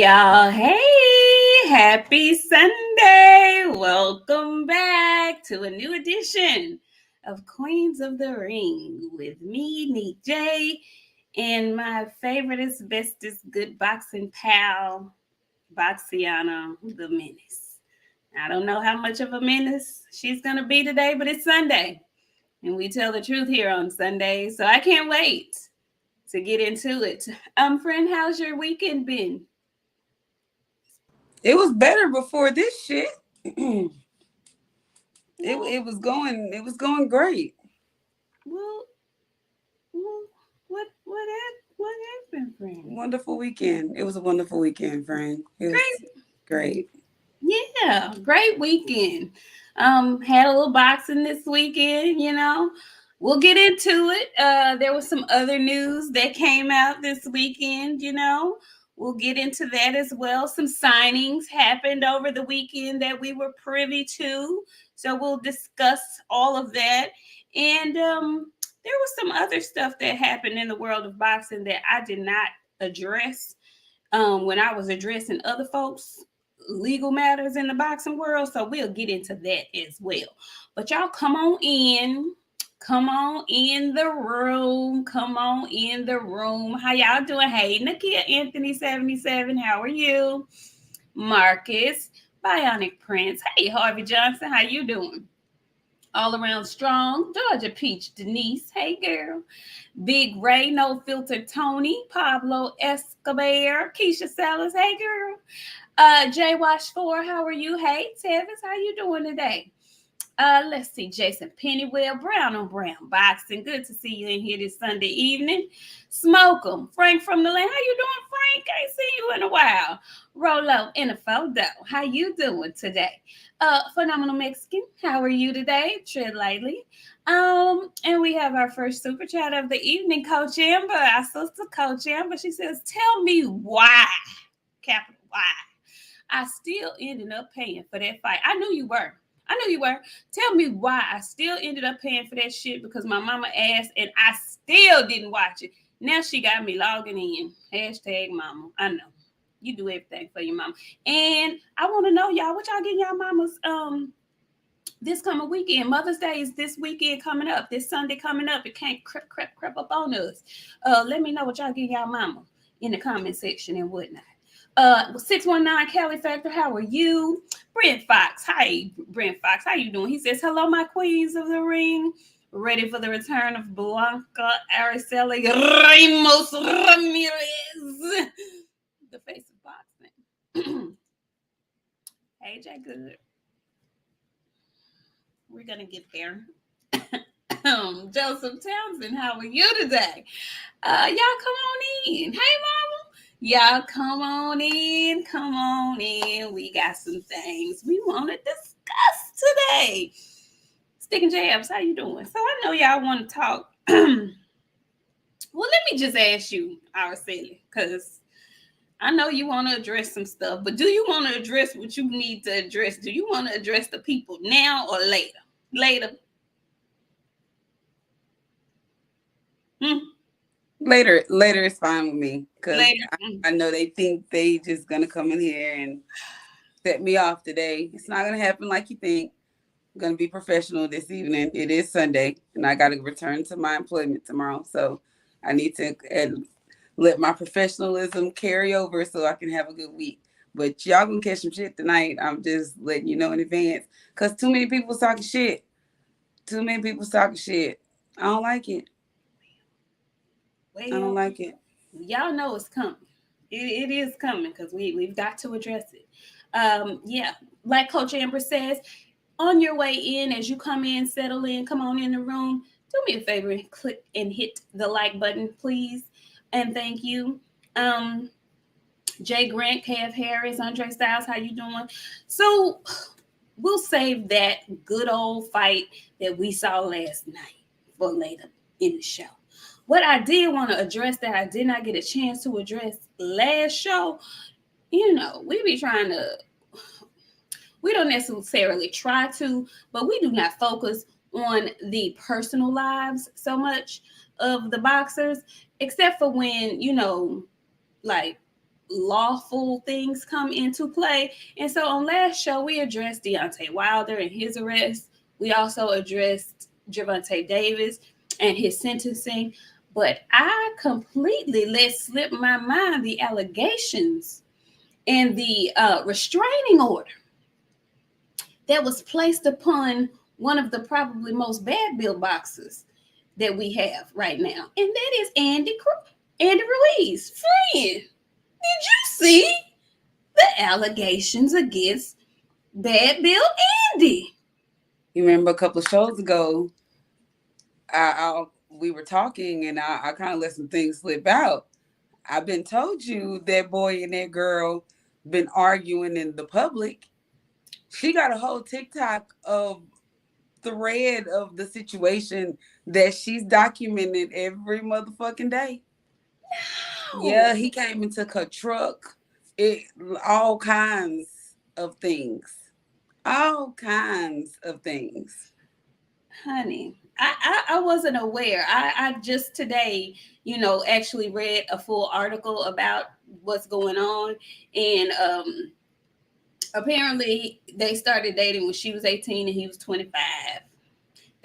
y'all. Hey, happy Sunday. Welcome back to a new edition of Queens of the Ring with me, Nik J, and my favoriteest, bestest, good boxing pal, BOXIANA, the Menace. I don't know how much of a menace she's going to be today, but it's Sunday, and we tell the truth here on Sundays, so I can't wait to get into it. Friend, how's your weekend been? It was better before this shit. it was going great. Well, what happened, friend? Wonderful weekend. It was a wonderful weekend, friend. It was Great, great. yeah, great weekend. Had a little boxing this weekend. We'll get into it. There was some other news that came out this weekend. We'll get into that as well. Some signings happened over the weekend that we were privy to, so we'll discuss all of that. And there was some other stuff that happened in the world of boxing that I did not address when I was addressing other folks' legal matters in the boxing world. So we'll get into that as well. But y'all come on in. Come on in the room. Come on in the room. How y'all doing? Hey, Nakia Anthony 77. How are you? Marcus, Bionic Prince. Hey, Harvey Johnson. How you doing? All around strong. Georgia Peach Denise. Hey, girl. Big Ray, No Filter Tony. Pablo Escobar. Keisha Salas. Hey, girl. Jay Wash 4. How are you? Hey, Tevis. How you doing today? Let's see, Jason Pennywell, Brown on Brown Boxing. Good to see you in here this Sunday evening. Smoke 'em. Frank from the land. How you doing, Frank? Ain't seen you in a while. Rolo in a photo. How you doing today? Phenomenal Mexican. How are you today? Tread lightly. And we have our first super chat of the evening, Coach Amber, our sister Coach Amber. She says, tell me why, capital Y, I still ended up paying for that fight. I knew you were. Tell me why I still ended up paying for that shit because my mama asked and I still didn't watch it. Now she got me logging in. Hashtag mama. I know. You do everything for your mama. And I want to know, y'all, what y'all getting y'all mamas this coming weekend? Mother's Day is this weekend coming up. This Sunday coming up. It can't creep up on us. Let me know what y'all getting y'all mama in the comment section and whatnot. 619 Kelly Factor, how are you? Brent Fox, hi Brent Fox, how you doing? He says, hello, my queens of the ring. Ready for the return of Blanca Araceli Ramos Ramirez, the face of boxing. Hey, Jay Good. We're gonna get there. Joseph Townsend, how are you today? Y'all come on in. Hey, mama. Y'all come on in. Come on in. We got some things we want to discuss today. Stick and Jabs, how you doing? So I know y'all want to talk. Well, let me just ask you, Araceli, because I know you want to address some stuff, but do you want to address what you need to address? Do you want to address the people now or later? Later. Later is fine with me because I know they think they just gonna come in here and set me off today. It's not gonna happen like you think. I'm gonna be professional this evening. It is Sunday, and I gotta return to my employment tomorrow, so I need to let my professionalism carry over so I can have a good week. But y'all gonna catch some shit tonight. I'm just letting you know in advance because too many people talking shit. Too many people talking shit. I don't like it. Well, I don't like it. Y'all know it's coming. It is coming because we've got to address it. Yeah, like Coach Amber says, on your way in, as you come in, settle in, come on in the room, do me a favor and click and hit the like button, please. And thank you. Jay Grant, KF Harris, Andre Styles, how you doing? So we'll save that good old fight that we saw last night for later in the show. What I did want to address that I did not get a chance to address last show, we be trying to, we don't necessarily try to, but we do not focus on the personal lives so much of the boxers, except for when, like lawful things come into play. And so on last show, we addressed Deontay Wilder and his arrest. We also addressed Gervonta Davis and his sentencing. But I completely let slip my mind the allegations and the restraining order that was placed upon one of the probably most bad bill boxers that we have right now. And that is Andy Ruiz. Friend, did you see the allegations against Bad Bill Andy? You remember a couple of shows ago, we were talking and I kind of let some things slip out. I've been told you that boy and that girl been arguing in the public. She got a whole TikTok of thread of the situation that she's documented every motherfucking day. No. Yeah, he came and took her truck. All kinds of things. All kinds of things. Honey, I wasn't aware. I just today, actually read a full article about what's going on. And apparently they started dating when she was 18 and he was 25.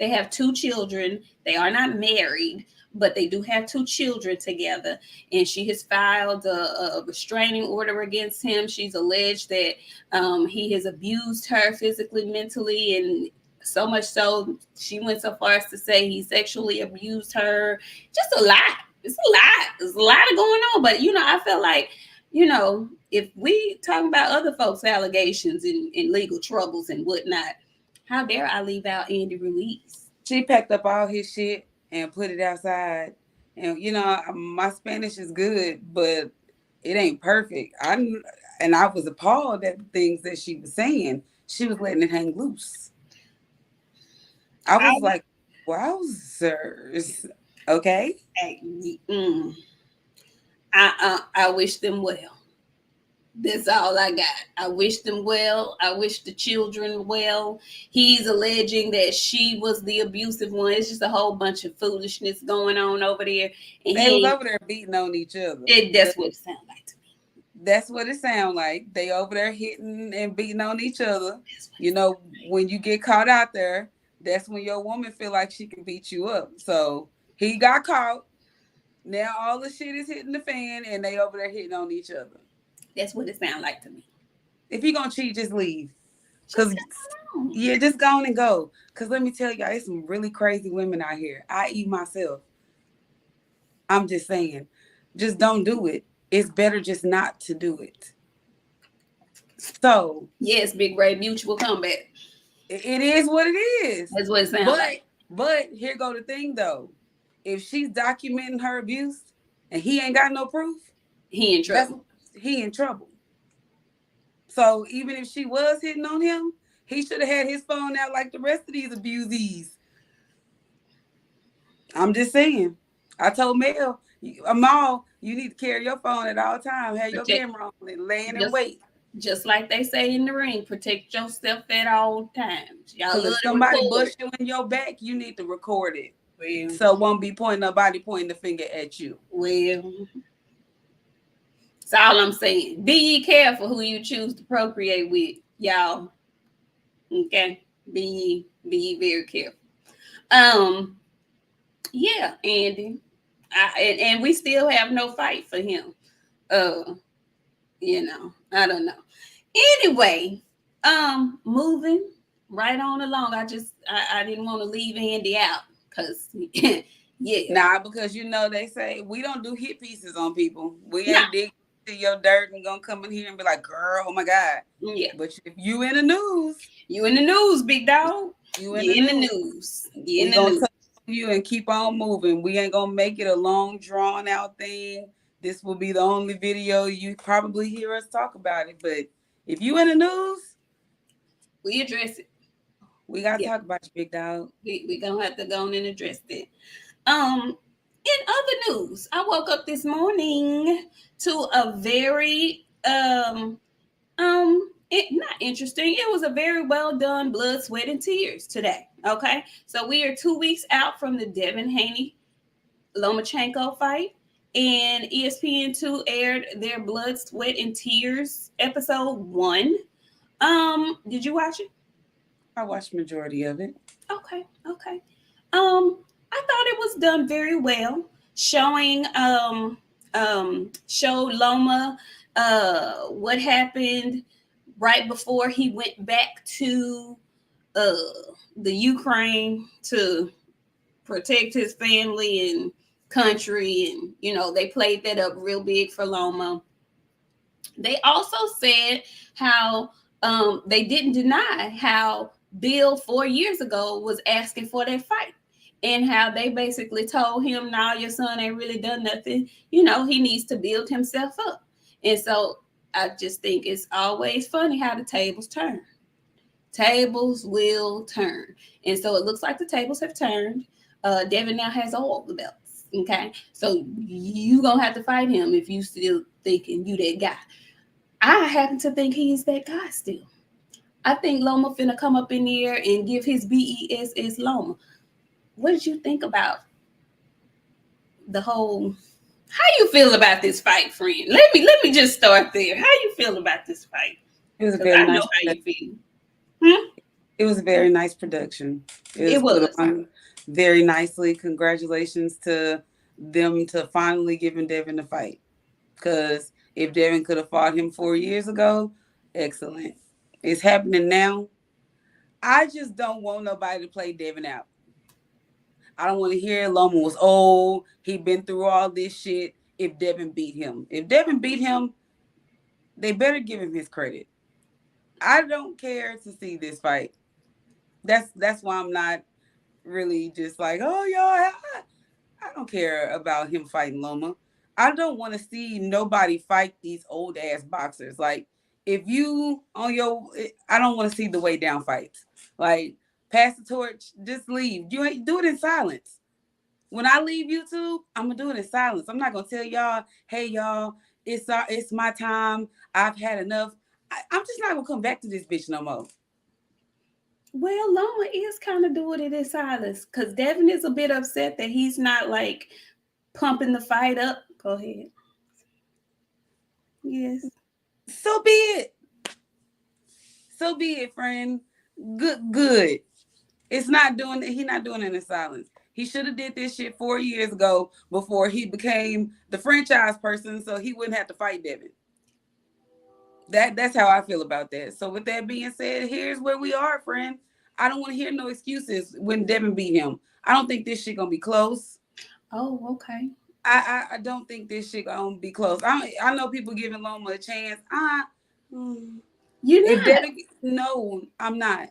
They have 2 children. They are not married, but they do have 2 children together. And she has filed a restraining order against him. She's alleged that he has abused her physically, mentally, and so much so she went so far as to say he sexually abused her. Just a lot. It's a lot. There's a lot going on. But, I feel like, if we talk about other folks' allegations and legal troubles and whatnot, how dare I leave out Andy Ruiz? She packed up all his shit and put it outside. And, my Spanish is good, but it ain't perfect. I was appalled at the things that she was saying. She was letting it hang loose. I was like, wowzers. Okay. I wish them well. That's all I got. I wish them well. I wish the children well. He's alleging that she was the abusive one. It's just a whole bunch of foolishness going on over there. And they was over there beating on each other. That's what it sounds like to me. That's what it sounds like. They over there hitting and beating on each other. When you get caught out there, that's when your woman feel like she can beat you up. So he got caught. Now all the shit is hitting the fan and they over there hitting on each other. That's what it sounds like to me. If you're going to cheat, just leave. Just go on and go. Because let me tell y'all, there's some really crazy women out here. I.e. myself. I'm just saying, just don't do it. It's better just not to do it. So. Yes, Big Ray, mutual combat. It is what it is. That's what it sounds like. But here go the thing, though. If she's documenting her abuse and he ain't got no proof. He in trouble. He in trouble. So even if she was hitting on him, he should have had his phone out like the rest of these abusees. I'm just saying. I told Mel, Amal, you need to carry your phone at all times. Have your camera on and laying and wait. Just like they say in the ring, protect yourself at all times. Y'all if somebody bush you in your back, you need to record it. Well, so it won't be nobody pointing the finger at you. Well, that's all I'm saying. Be ye careful who you choose to procreate with, y'all. Okay? Be ye very careful. Yeah, Andy. And we still have no fight for him. I don't know. Anyway, moving right on along. I didn't want to leave Andy out because yeah. Nah, because they say we don't do hit pieces on people. We ain't dig to your dirt and gonna come in here and be like, girl, oh my God. Yeah. But if you in the news. You in the news, big dog. You in the news. You in the news. You and keep on moving. We ain't gonna make it a long drawn out thing. This will be the only video you probably hear us talk about it. But if you in the news, we address it. We gotta talk about you, big dog. We gonna have to go on and address it. In other news, I woke up this morning to a very not interesting. It was a very well done blood, sweat, and tears today. Okay, so we are 2 weeks out from the Devin Haney Lomachenko fight, and ESPN2 aired their Blood, Sweat, and Tears episode 1. Did you watch it? I watched majority of it. Okay, okay. I thought it was done very well, showing showed Loma what happened right before he went back to uh the Ukraine to protect his family and country, and they played that up real big for Loma. They also said how they didn't deny how Bill 4 years ago was asking for that fight, and how they basically told him, "No, your son ain't really done nothing. He needs to build himself up." And so I just think it's always funny how the tables turn. Tables will turn, and so it looks like the tables have turned. Devin now has all the belts. Okay, so you gonna have to fight him if you still thinking you that guy. I happen to think he's that guy still. I think Loma finna come up in here and give his BESS Loma. What did you think about the whole? How you feel about this fight, friend? Let me just start there. How you feel about this fight? It was a very nice. I know how you feel. It was a very nice production. It was put on very nicely. Congratulations to them to finally giving Devin the fight. Because if Devin could have fought him 4 years ago, excellent. It's happening now. I just don't want nobody to play Devin out. I don't want to hear Loma was old. He been through all this shit. If Devin beat him. If Devin beat him, they better give him his credit. I don't care to see this fight. That's why I'm not really just like, oh, y'all, I don't care about him fighting Loma. I don't want to see nobody fight these old ass boxers. Like, if you on your, I don't want to see the way down fights. Like, pass the torch, just leave. You ain't do it in silence. When I leave YouTube, I'm gonna do it in silence. I'm not gonna tell y'all, hey y'all, it's my time. I've had enough. I'm just not gonna come back to this bitch no more. Well, Loma is kind of doing it in silence because Devin is a bit upset that he's not like pumping the fight up. Go ahead. Yes. So be it. So be it, friend. Good. It's not doing it. He's not doing it in silence. He should have did this shit 4 years ago before he became the franchise person, so he wouldn't have to fight Devin. That's how I feel about that. So with that being said, here's where we are, friend. I don't want to hear no excuses when Devin beat him. I don't think this shit gonna be close. Oh, okay. I don't think this shit gonna be close. I know people giving Loma a chance. You're not. No, I'm not.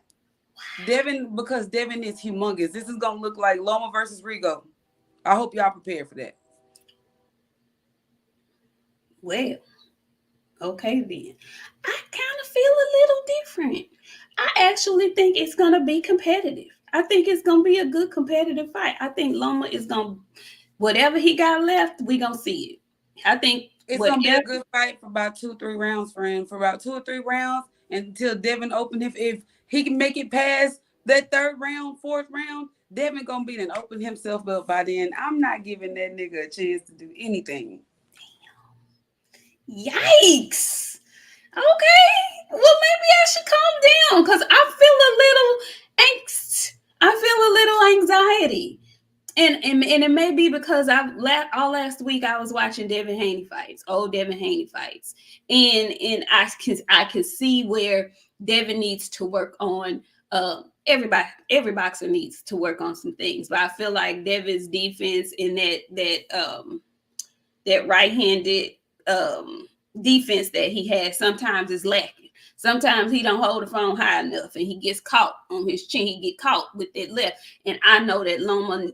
Devin, because Devin is humongous. This is gonna look like Loma versus Rigo. I hope y'all prepared for that. Well, okay then. I kind of feel a little different. I actually think it's gonna be competitive. I think it's gonna be a good competitive fight. I think Loma is gonna, whatever he got left, we gonna see it. I think it's gonna be a good fight for about 2-3 rounds, friend. For about 2 or 3 rounds until Devin open. If he can make it past that 3rd round, 4th round, Devin gonna be then open himself up by then. I'm not giving that nigga a chance to do anything. Damn. Yikes. Okay. Well, maybe I should calm down because I feel a little angst. I feel a little anxiety. And it may be because all last week I was watching Devin Haney fights, old Devin Haney fights, and I can see where Devin needs to work on. Every boxer needs to work on some things, but I feel like Devin's defense in that right-handed defense that he has sometimes is lacking. Sometimes he don't hold the phone high enough and he gets caught on his chin. He get caught with that left. And I know that Loma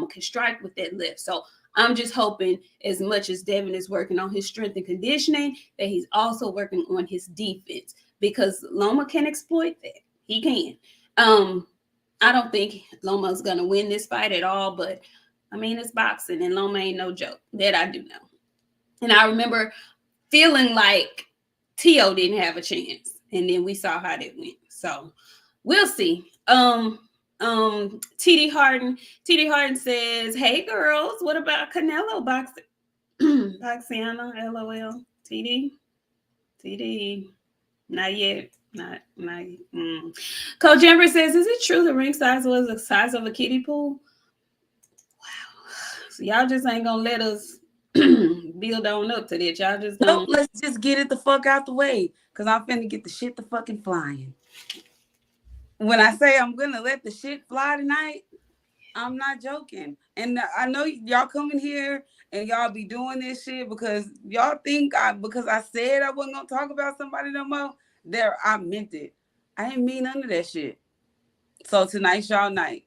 can strike with that left. So I'm just hoping as much as Devin is working on his strength and conditioning, that he's also working on his defense because Loma can exploit that. He can. I don't think Loma's going to win this fight at all, but I mean, it's boxing and Loma ain't no joke. That I do know. And I remember feeling like T.O. didn't have a chance. And then we saw how that went. So we'll see. TD Harden says, hey girls, what about Canelo boxing? BOXIANA, LOL, TD, not yet. Not. Coach Amber says, is it true the ring size was the size of a kiddie pool? Wow. So y'all just ain't gonna let us build on up to that. Y'all just nope. Let's just get it the fuck out the way, cause I'm finna get the shit the fucking flying. When I say I'm gonna let the shit fly tonight, I'm not joking. And I know y'all coming here and y'all be doing this shit because y'all think because I said I wasn't gonna talk about somebody no more. There, I meant it. I didn't mean none of that shit. So tonight's y'all night.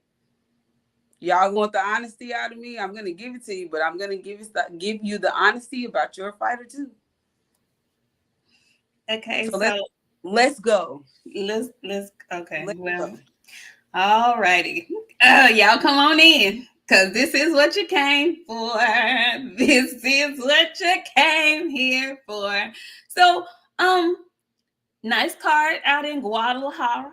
Y'all want the honesty out of me? I'm gonna give it to you, but I'm gonna give you the honesty about your fighter too. Okay, so let's go. Let's okay. Let's well, go. All righty. Y'all come on in, because this is what you came for. This is what you came here for. So, nice card out in Guadalajara,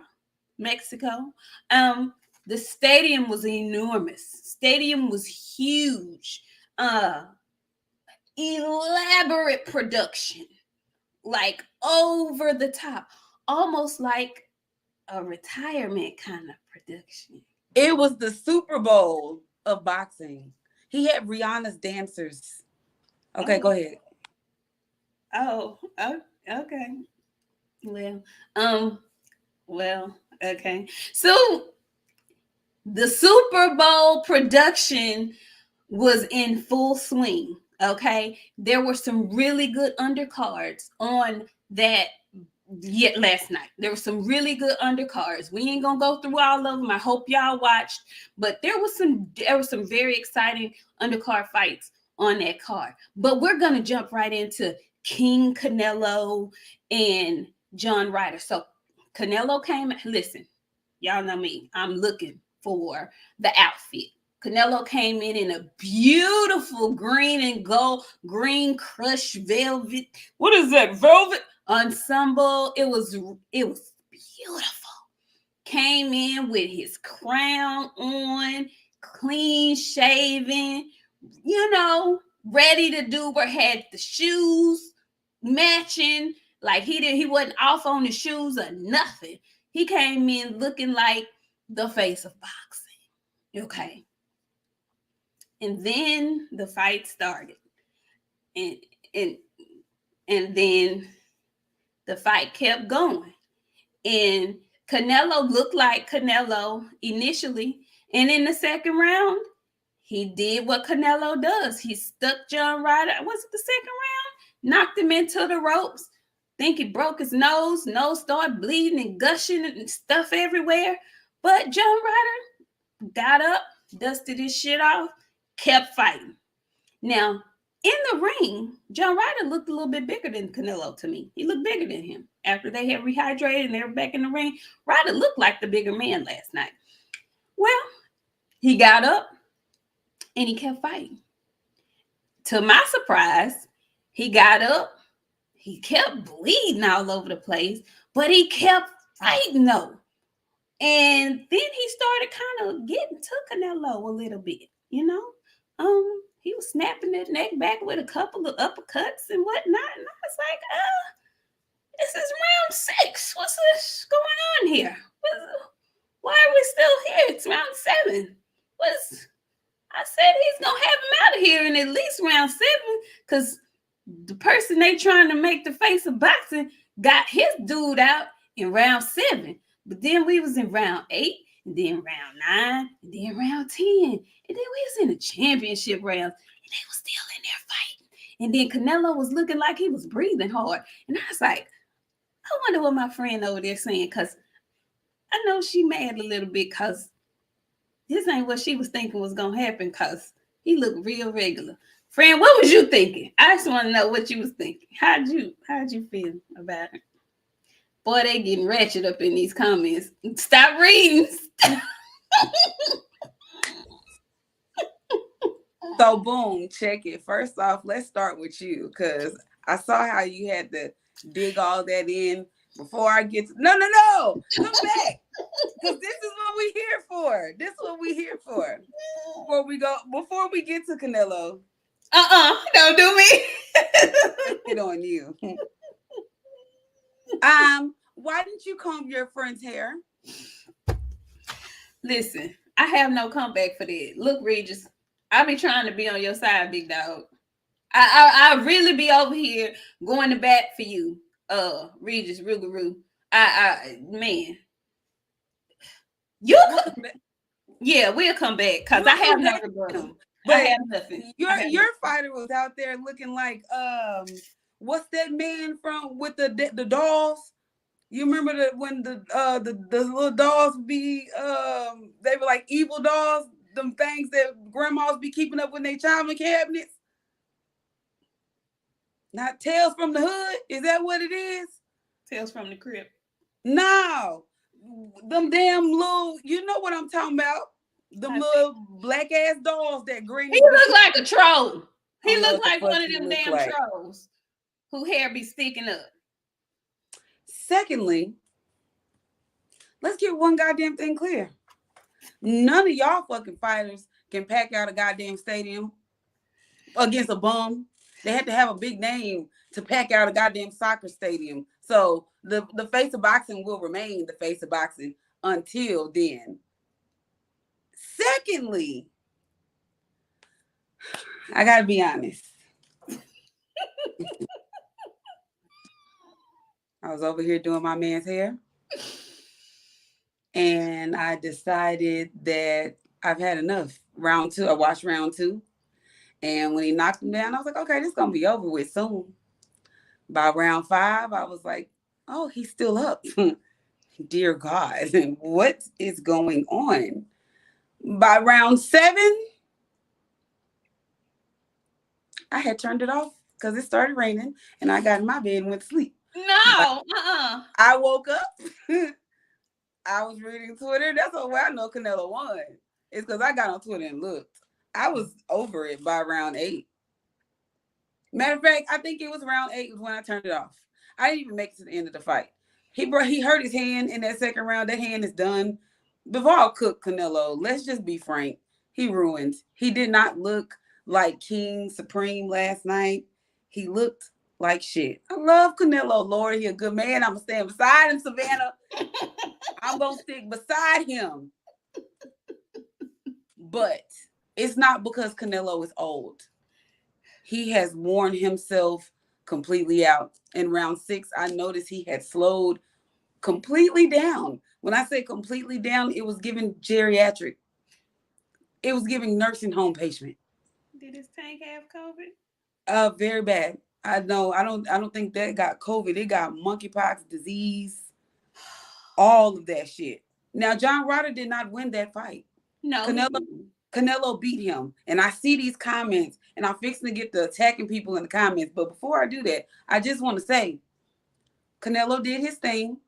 Mexico. The stadium was enormous. Stadium was huge. Elaborate production, like over the top, almost like a retirement kind of production. It was the Super Bowl of boxing. He had Rihanna's dancers. Okay, go ahead. Oh, okay. Well, okay. So the Super Bowl production was in full swing. Okay. There were some really good undercards on that last night. There were some really good undercards. We ain't gonna go through all of them. I hope y'all watched, but there was some very exciting undercard fights on that card. But we're gonna jump right into King Canelo and John Ryder. So Canelo came. Listen, y'all know me. I'm looking for the outfit. Canelo came in a beautiful green and gold, green crushed velvet. What is that? Velvet ensemble. It was beautiful. Came in with his crown on, clean shaven, ready to do what, had the shoes matching. Like he wasn't off on the shoes or nothing. He came in looking like the face of boxing. Okay. And then the fight started. And then the fight kept going. And Canelo looked like Canelo initially. And in the second round, he did what Canelo does. He stuck John Ryder. Was it the second round? Knocked him into the ropes. Think he broke his nose. Nose started bleeding and gushing and stuff everywhere. But John Ryder got up, dusted his shit off, kept fighting. Now, in the ring, John Ryder looked a little bit bigger than Canelo to me. He looked bigger than him. After they had rehydrated and they were back in the ring, Ryder looked like the bigger man last night. Well, he got up and he kept fighting. To my surprise, he got up. He kept bleeding all over the place, but he kept fighting though. And then he started kind of getting to Canelo a little bit, He was snapping his neck back with a couple of uppercuts and whatnot. And I was like, this is round 6. What's this going on here? Why are we still here? It's round 7. I said he's going to have him out of here in at least round 7, because the person they trying to make the face of boxing got his dude out in round 7. But then we was in round 8, and then round 9, and then round 10. And then we was in the championship rounds, and they was still in there fighting. And then Canelo was looking like he was breathing hard. And I was like, I wonder what my friend over there saying, because I know she mad a little bit because this ain't what she was thinking was going to happen, because he looked real regular. Friend, what was you thinking? I just want to know what you was thinking. How'd you feel about it? Boy, they getting ratchet up in these comments. Stop reading. So boom, check it. First off, let's start with you, because I saw how you had to dig all that in before I get to... No. Come back. Because this is what we here for. This is what we here for. Before we get to Canelo. Don't do me. Get on you. Why didn't you comb your friend's hair? Listen, I have no comeback for that. Look, Regis, I be trying to be on your side, big dog. I really be over here going to bat for you, Regis Rugaroo. Man, you. Yeah, we'll come back because I have no rebuttal. But I have nothing. Your fighter was out there looking like what's that man from with the dolls? You remember when the little dolls be they were like evil dolls, them things that grandmas be keeping up with their childhood cabinets? Not Tales from the Hood? Is that what it is? Tales from the Crib. No. Them damn little, you know what I'm talking about. Them little black ass dolls that green. He look like a troll. He look like one of them damn trolls who hair be sticking up. Secondly, let's get one goddamn thing clear. None of y'all fucking fighters can pack out a goddamn stadium against a bum. They had to have a big name to pack out a goddamn soccer stadium. So the face of boxing will remain the face of boxing until then. Secondly, I gotta be honest. I was over here doing my man's hair. And I decided that I've had enough. Round 2, I watched round 2. And when he knocked him down, I was like, okay, this is going to be over with soon. By round 5, I was like, oh, he's still up. Dear God, what is going on? By round 7, I had turned it off because it started raining. And I got in my bed and went to sleep. No, I woke up. I was reading Twitter. That's why I know Canelo won. It's because I got on Twitter and looked. I was over it by round 8. Matter of fact, I think it was round 8 was when I turned it off. I didn't even make it to the end of the fight. He hurt his hand in that second round. That hand is done. Bivol cooked Canelo. Let's just be frank. He ruined. He did not look like King Supreme last night. He looked like shit. I love Canelo. Lord, he a good man. I'm going to stand beside him, Savannah. I'm going to stick beside him. But it's not because Canelo is old. He has worn himself completely out. In round 6, I noticed he had slowed completely down. When I say completely down, it was giving geriatric. It was giving nursing home patient. Did his tank have COVID? Very bad. I know. I don't think that got COVID. It got monkeypox, disease, all of that shit. Now, John Ryder did not win that fight. No. Canelo beat him. And I see these comments, and I'm fixing to get the attacking people in the comments. But before I do that, I just want to say, Canelo did his thing.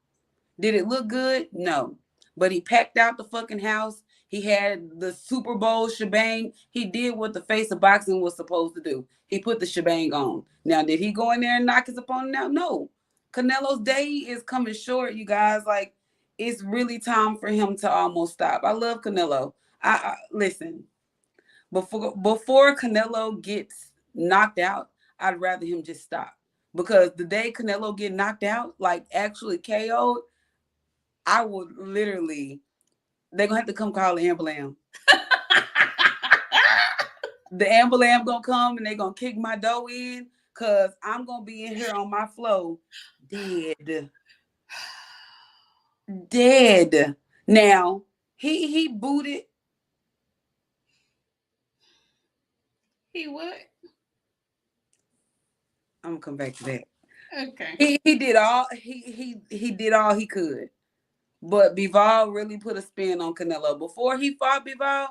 Did it look good? No. But he packed out the fucking house. He had the Super Bowl shebang. He did what the face of boxing was supposed to do. He put the shebang on. Now, did he go in there and knock his opponent out? No. Canelo's day is coming short, you guys. Like, it's really time for him to almost stop. I love Canelo. I listen, before Canelo gets knocked out, I'd rather him just stop. Because the day Canelo get knocked out, like actually KO'd, I would literally, they're going to have to come call the ambulance. The ambulance going to come and they're going to kick my door in because I'm going to be in here on my flow dead. Dead. Now, he booted. He what? I'm going to come back to that. Okay. He did all he did all he could. But Bivol really put a spin on Canelo. Before he fought Bivol,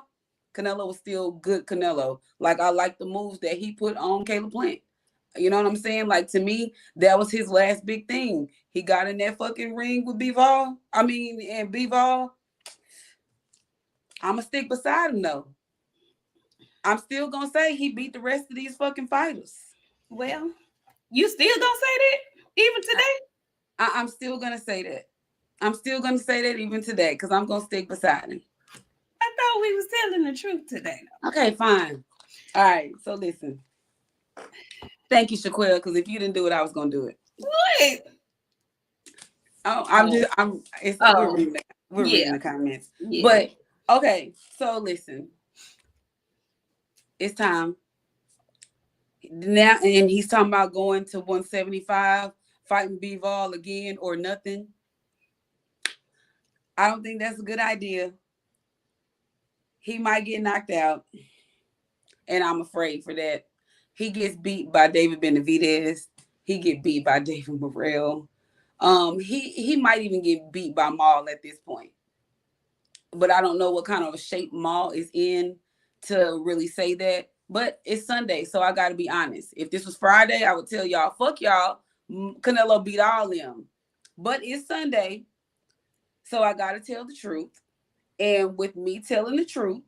Canelo was still good Canelo. Like, I like the moves that he put on Caleb Plant. You know what I'm saying? Like, to me, that was his last big thing. He got in that fucking ring with Bivol. And Bivol, I'm going to stick beside him, though. I'm still going to say he beat the rest of these fucking fighters. Well, you still going to say that? Even today? I'm still going to say that. I'm still going to say that even today because I'm going to stick beside him. I thought we was telling the truth today. Okay, fine. All right, so listen. Thank you, Shaquille, because if you didn't do it, I was gonna do it. What? Oh, we're reading Yeah. the comments. Yeah. But okay, so listen, it's time now, and he's talking about going to 175, fighting Bivol again or nothing. I don't think that's a good idea. He might get knocked out, and I'm afraid for that. He gets beat by David Benavidez. He get beat by David Morrell. He might even get beat by Maul at this point. But I don't know what kind of shape Maul is in to really say that. But it's Sunday, so I got to be honest. If this was Friday, I would tell y'all, fuck y'all. Canelo beat all them. But it's Sunday, so I got to tell the truth. And with me telling the truth,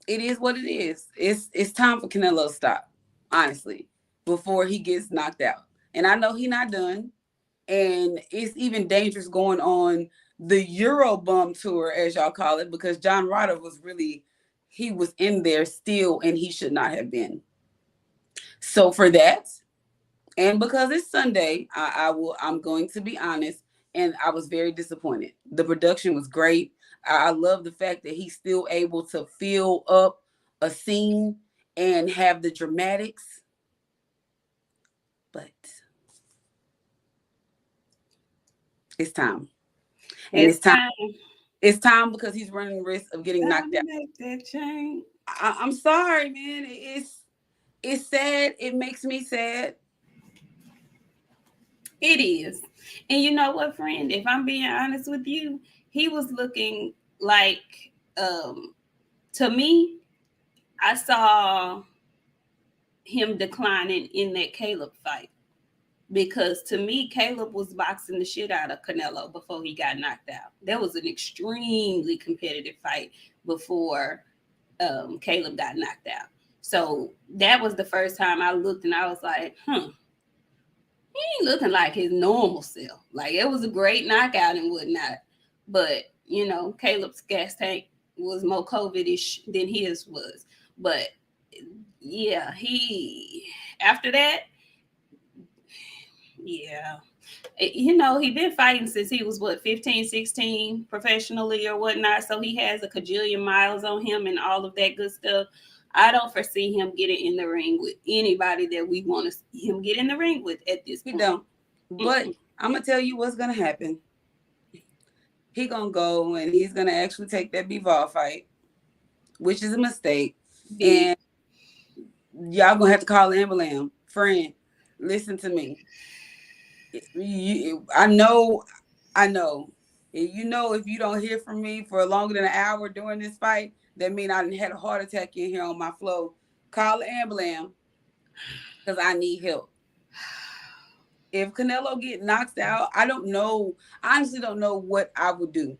it is what it is. It's time for Canelo to stop, honestly, before he gets knocked out. And I know he's not done. And it's even dangerous going on the Eurobum tour, as y'all call it, because John Ryder he was in there still, and he should not have been. So for that, and because it's Sunday, I'm going to be honest, and I was very disappointed. The production was great. I love the fact that he's still able to fill up a scene and have the dramatics. But it's time. And it's time. It's time because he's running the risk of getting knocked out. Make that change. I'm sorry, man. It's sad. It makes me sad. It is. And you know what, friend? If I'm being honest with you, he was looking like, to me, I saw him declining in that Caleb fight. Because to me, Caleb was boxing the shit out of Canelo before he got knocked out. That was an extremely competitive fight before Caleb got knocked out. So that was the first time I looked and I was like, he ain't looking like his normal self. Like, it was a great knockout and whatnot. But, you know, Caleb's gas tank was more COVID-ish than his was. But, yeah, after that, yeah. You know, he been fighting since he was, 15, 16, professionally or whatnot. So he has a cajillion miles on him and all of that good stuff. I don't foresee him getting in the ring with anybody that we want to see him get in the ring with at this point. He don't. But I'm going to tell you what's going to happen. He going to go and he's going to actually take that Bivol fight, which is a mistake. And y'all going to have to call the ambulance. Friend, listen to me. I know. You know, if you don't hear from me for longer than an hour during this fight, that means I had a heart attack in here on my flow. Call the ambulance because I need help. If Canelo get knocked out, I don't know. I honestly don't know what I would do.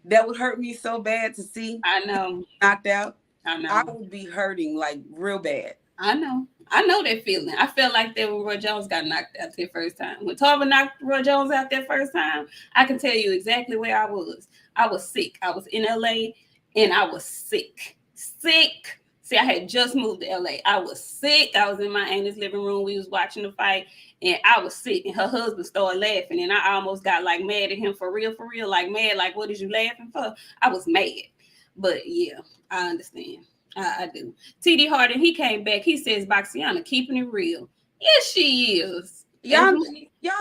That would hurt me so bad to see. I know. Knocked out. I know. I would be hurting like real bad. I know that feeling. I felt like that when Roy Jones got knocked out the first time. When Tarver knocked Roy Jones out that first time, I can tell you exactly where I was. I was sick. I was in LA and I was sick. Sick. See, I had just moved to LA. I was sick. I was in my aunt's living room. We was watching the fight and I was sick. And her husband started laughing and I almost got like mad at him for real, like mad. Like, what is you laughing for? I was mad. But yeah, I understand. I do. TD Harden, he came back. He says BOXIANA keeping it real. Yes, she is. Y'all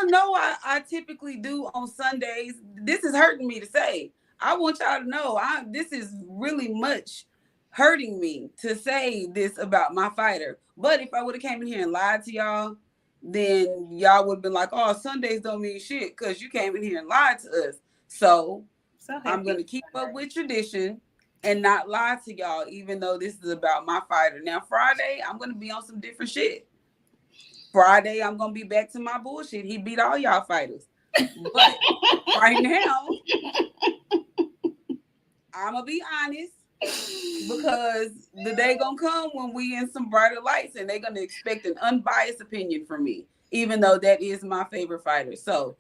know I typically do on Sundays. This is hurting me to say. I want y'all to know this is really much hurting me to say this about my fighter. But if I would have came in here and lied to y'all, then y'all would have been like, oh, Sundays don't mean shit because you came in here and lied to us. So I'm going to keep up with tradition and not lie to y'all, even though this is about my fighter. Now, Friday, I'm going to be on some different shit. Friday, I'm going to be back to my bullshit. He beat all y'all fighters. But right now, I'm going to be honest because the day going to come when we in some brighter lights and they're going to expect an unbiased opinion from me, even though that is my favorite fighter. So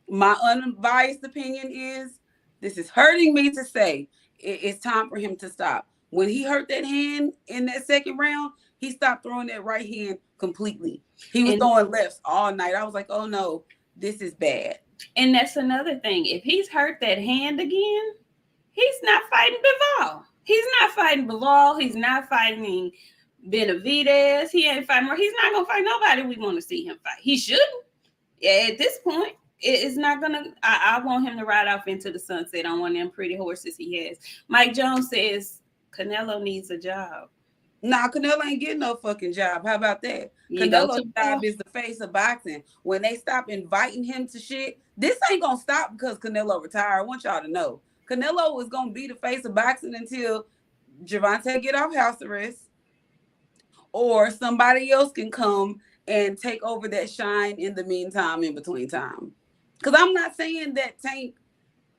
my unbiased opinion is this is hurting me to say it's time for him to stop. When he hurt that hand in that second round, He stopped throwing that right hand completely. He was throwing lefts all night. I was like, oh no, this is bad. And that's another thing. If he's hurt that hand again, he's not fighting Bivol. He's not fighting Bivol. He's not fighting Benavidez. He ain't fighting. He's not gonna fight nobody we want to see him fight. He shouldn't. At this point, it's not gonna. I want him to ride off into the sunset on one of them pretty horses he has. Mike Jones says Canelo needs a job. Nah, Canelo ain't getting no fucking job. How about that? Canelo's job is the face of boxing. When they stop inviting him to shit, this ain't gonna stop because Canelo retired. I want y'all to know. Canelo is gonna be the face of boxing until Gervonta get off house arrest, or somebody else can come and take over that shine in the meantime, in between time. Because I'm not saying that Tank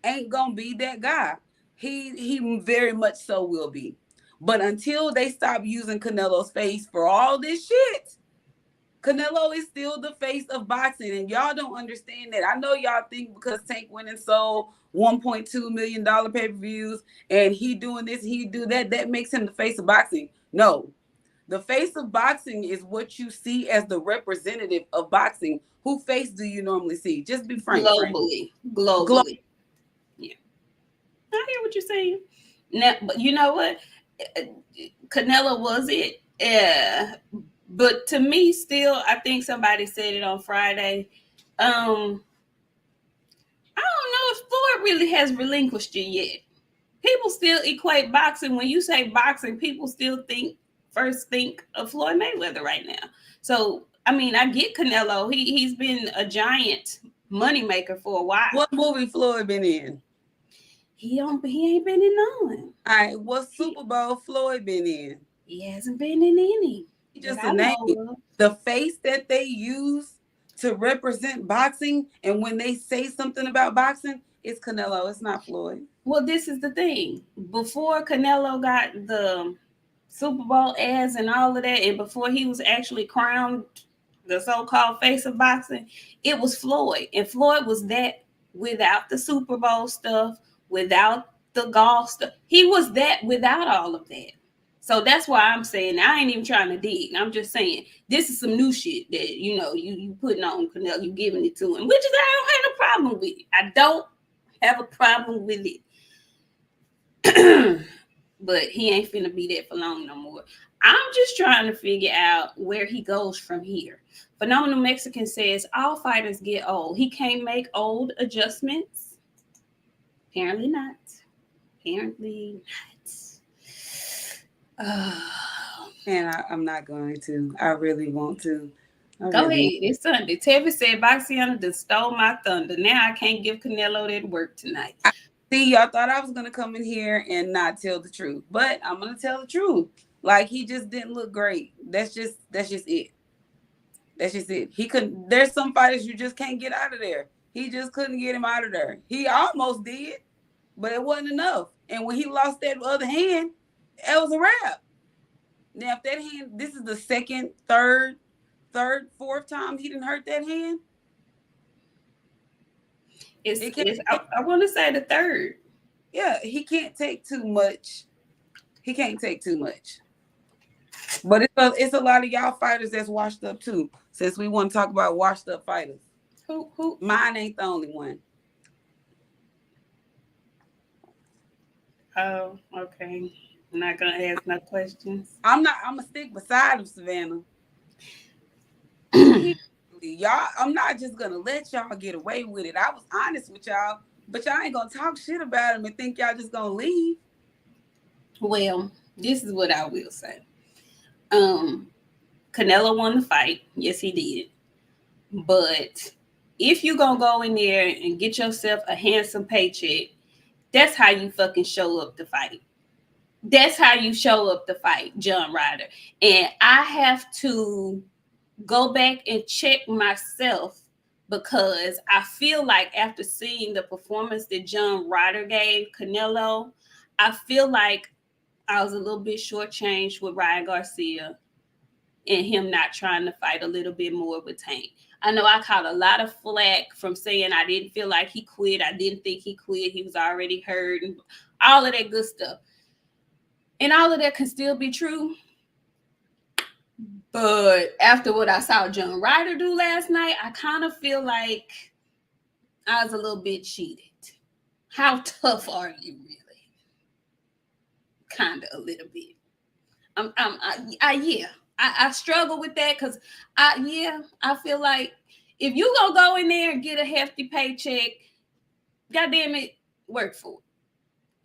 ain't gonna be that guy. He very much so will be. But until they stop using Canelo's face for all this shit, Canelo is still the face of boxing. And y'all don't understand that. I know y'all think because Tank went and sold $1.2 million pay-per-views and he doing this, he do that, that makes him the face of boxing. No. The face of boxing is what you see as the representative of boxing. Who face do you normally see? Just be frank. Globally. Yeah. I hear what you're saying. Now, but you know what? Canelo was it. But to me, still, I think somebody said it on Friday. I don't know if Floyd really has relinquished it yet. People still equate boxing. When you say boxing, people still think of Floyd Mayweather right now. So, I mean, I get Canelo. He's been a giant moneymaker for a while. What movie Floyd been in? He ain't been in none. All right, what Super Bowl Floyd been in? He hasn't been in any. He just a name. The face that they use to represent boxing, and when they say something about boxing, it's Canelo. It's not Floyd. Well, this is the thing. Before Canelo got the Super Bowl ads and all of that, and before he was actually crowned the so-called face of boxing, it was Floyd. And Floyd was that without the Super Bowl stuff, without the golf stuff. He was that without all of that. So that's why I'm saying, I ain't even trying to dig. I'm just saying, this is some new shit that, you know, you putting on Canelo, you giving it to him, which is, I don't have no problem with it. I don't have a problem with it. But he ain't finna be there for long no more. I'm just trying to figure out where he goes from here. Phenomenal Mexican says, all fighters get old. He can't make old adjustments. Apparently not. Apparently not. And I'm not going to. I really want to. Go ahead. It's Sunday. Tevin said, BOXIANA just stole my thunder. Now I can't give Canelo that work tonight. See, y'all thought I was going to come in here and not tell the truth. But I'm going to tell the truth. Like, he just didn't look great. That's just it. That's just it. He couldn't. There's some fighters you just can't get out of there. He just couldn't get him out of there. He almost did, but it wasn't enough. And when he lost that other hand, it was a wrap. Now, if that hand, this is the second, third, fourth time he didn't hurt that hand. I want to say the third. Yeah, he can't take too much. He can't take too much. But it's a lot of y'all fighters that's washed up too. Since we want to talk about washed up fighters. Who? Mine ain't the only one. Oh, okay. I'm not gonna ask no questions. I'm gonna stick beside him, Savannah. Y'all, I'm not just gonna let y'all get away with it. I was honest with y'all, but y'all ain't gonna talk shit about him and think y'all just gonna leave. Well, this is what I will say. Canelo won the fight. Yes, he did. But if you gonna go in there and get yourself a handsome paycheck, that's how you fucking show up to fight. That's how you show up to fight, John Ryder. And I have to go back and check myself because I feel like after seeing the performance that John Ryder gave Canelo, I feel like I was a little bit shortchanged with Ryan Garcia and him not trying to fight a little bit more with Tank. I know I caught a lot of flack from saying I didn't feel like he quit. I didn't think he quit. He was already hurt and all of that good stuff. And all of that can still be true. But after what I saw John Ryder do last night, I kind of feel like I was a little bit cheated. How tough are you really? Kind of a little bit. I struggle with that because I feel like if you gonna go in there and get a hefty paycheck, goddamn it, work for it.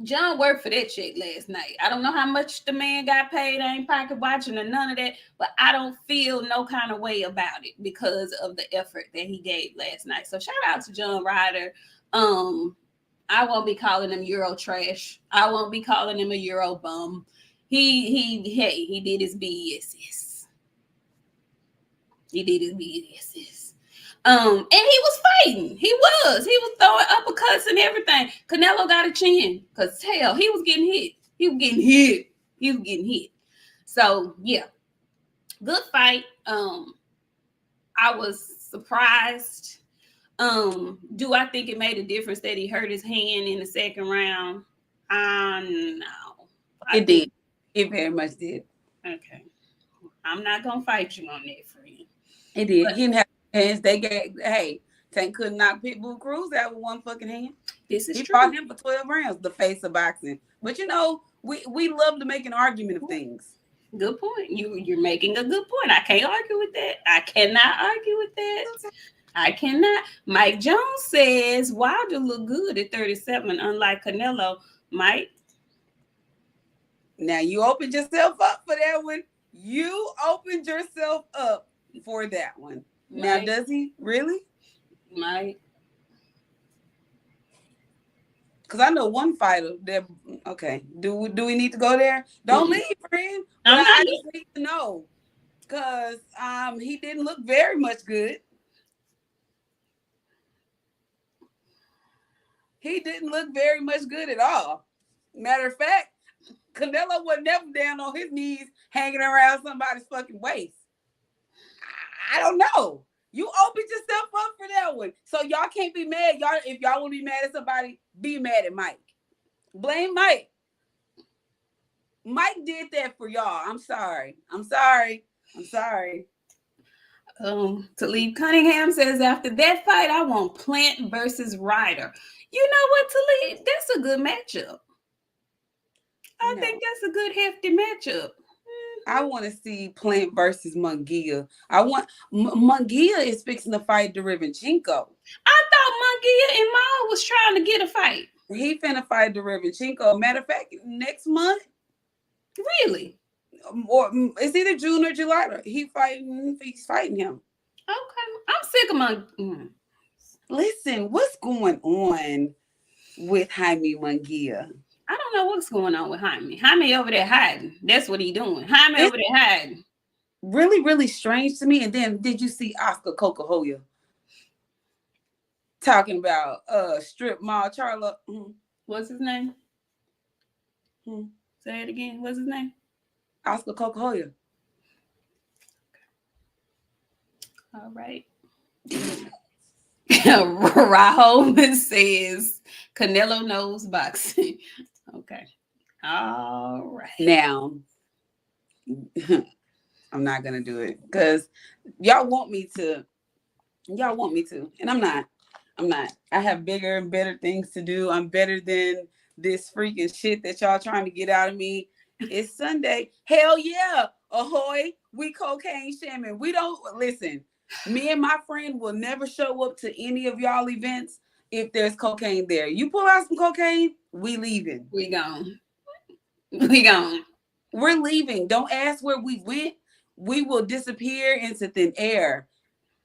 John worked for that check last night. I don't know how much the man got paid. I ain't pocket watching or none of that, but I don't feel no kind of way about it because of the effort that he gave last night. So shout out to John Ryder. I won't be calling him Euro trash. I won't be calling him a Euro bum. He did his BSS. He did his BSS. And he was fighting. He was throwing uppercuts and everything. Canelo got a chin because hell, he was getting hit. He was getting hit. So yeah, good fight. I was surprised. Do I think it made a difference that he hurt his hand in the second round? No. It did. It very much did. Okay. I'm not gonna fight you on that, friend. It did. He didn't have hands. They gave, hey, Tank couldn't knock Pitbull Cruz out with one fucking hand. This is he true. fought him for 12 rounds, the face of boxing. But you know, we love to make an argument of things. Good point. You're making a good point. I can't argue with that. I cannot argue with that. I cannot. Mike Jones says Wilder look good at 37, unlike Canelo. Mike? Now you opened yourself up for that one. You opened yourself up for that one. Mike. Now does he really? Mike? Because I know one fighter that, okay, do we need to go there? Don't leave, friend. But I just need to know. Because he didn't look very much good. He didn't look very much good at all. Matter of fact, Canelo was never down on his knees hanging around somebody's fucking waist. I don't know. You opened yourself up for that one. So y'all can't be mad. Y'all, if y'all want to be mad at somebody, be mad at Mike. Blame Mike. Mike did that for y'all. I'm sorry. Talib Cunningham says after that fight, I want Plant versus Ryder. You know what, Talib? That's a good matchup. I think that's a good hefty matchup. I want to see Plant versus Munguia. I want Munguia is fixing to fight Derevchenko. I thought Munguia and Maul was trying to get a fight. He finna fight Derevchenko. Matter of fact, next month. Really? Or it's either June or July. He's fighting him. Okay, I'm sick of Munguia. Listen, what's going on with Jaime Munguia? I don't know what's going on with Jaime. Jaime over there hiding. That's what he doing. Jaime over there hiding. Really, really strange to me. And then did you see Oscar Cocahoya talking about strip mall Charlo? What's his name? Say it again. What's his name? Oscar Cocahoya. All right. Rahul says Canelo knows boxing. Okay. All right. Now, I'm not gonna do it because y'all want me to, and I'm not. I have bigger and better things to do. I'm better than this freaking shit that y'all trying to get out of me. It's Sunday. Hell yeah. Ahoy. We cocaine shaman. We don't listen. Me and my friend will never show up to any of y'all events if there's cocaine there. You pull out some cocaine, we leaving. We gone. We're leaving. Don't ask where we went. We will disappear into thin air.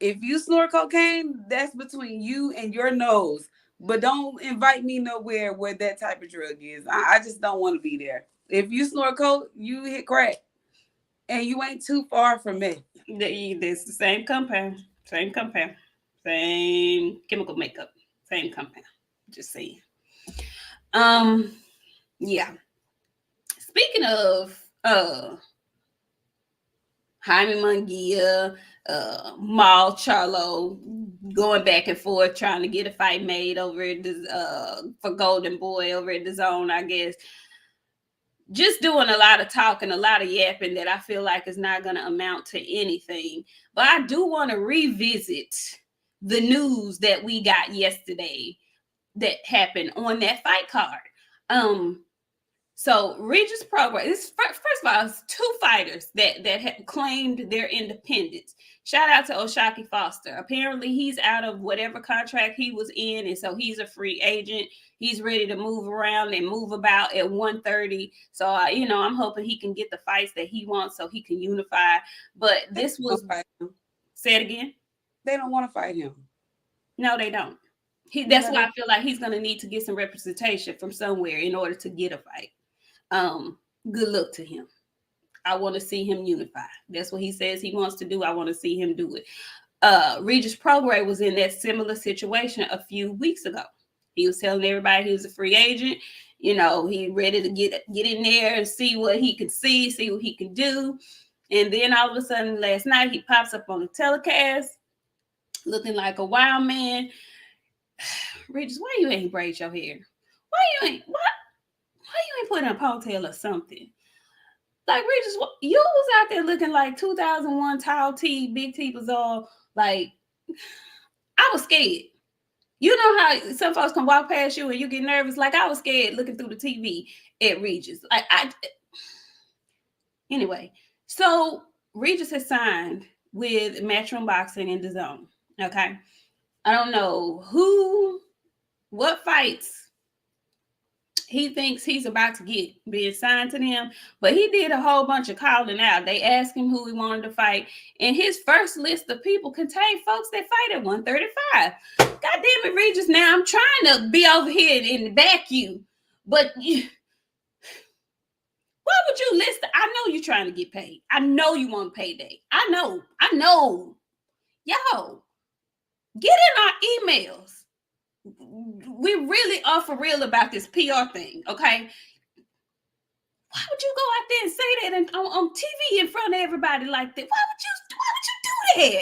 If you snort cocaine, that's between you and your nose. But don't invite me nowhere where that type of drug is. I just don't want to be there. If you snort coke, you hit crack. And you ain't too far from me. It's the same compound. Same chemical makeup. Same compound. Just saying. Yeah. Speaking of Jaime Munguia, Maul Charlo going back and forth trying to get a fight made over at for Golden Boy over at the Zone, I guess. just doing a lot of talking, a lot of yapping that I feel like is not going to amount to anything. But I do want to revisit the news that we got yesterday that happened on that fight card. So Regis Progress. This first of all, it's two fighters that have claimed their independence. Shout out to O'Shaquie Foster. Apparently, he's out of whatever contract he was in, and so he's a free agent. He's ready to move around and move about at 130. So I'm hoping he can get the fights that he wants, so he can unify. But this was. Say it again. They don't want to fight him. No, they don't. That's why I feel like he's going to need to get some representation from somewhere in order to get a fight. Good luck to him. I want to see him unify. That's what he says he wants to do. I want to see him do it. Regis Prograis was in that similar situation a few weeks ago. He was telling everybody he was a free agent. He ready to get in there and see what he can see what he can do. And then all of a sudden last night he pops up on the telecast looking like a wild man. Regis, why you ain't braid your hair? Why you ain't put in a ponytail or something? Like, Regis, you was out there looking like 2001 tall T, big T was all like, I was scared. You know how some folks can walk past you and you get nervous? Like, I was scared looking through the TV at Regis. Anyway, so Regis has signed with Matchroom Boxing in the Zone. Okay. I don't know what fights he thinks he's about to get being signed to them, but he did a whole bunch of calling out. They asked him who he wanted to fight, and his first list of people contained folks that fight at 135. God damn it, Regis! Now I'm trying to be over here and back you, but why would you list? I know you're trying to get paid. I know you want payday. I know. Yo, get in our emails. We really are for real about this PR thing, okay? Why would you go out there and say that on TV in front of everybody like that? Why would you do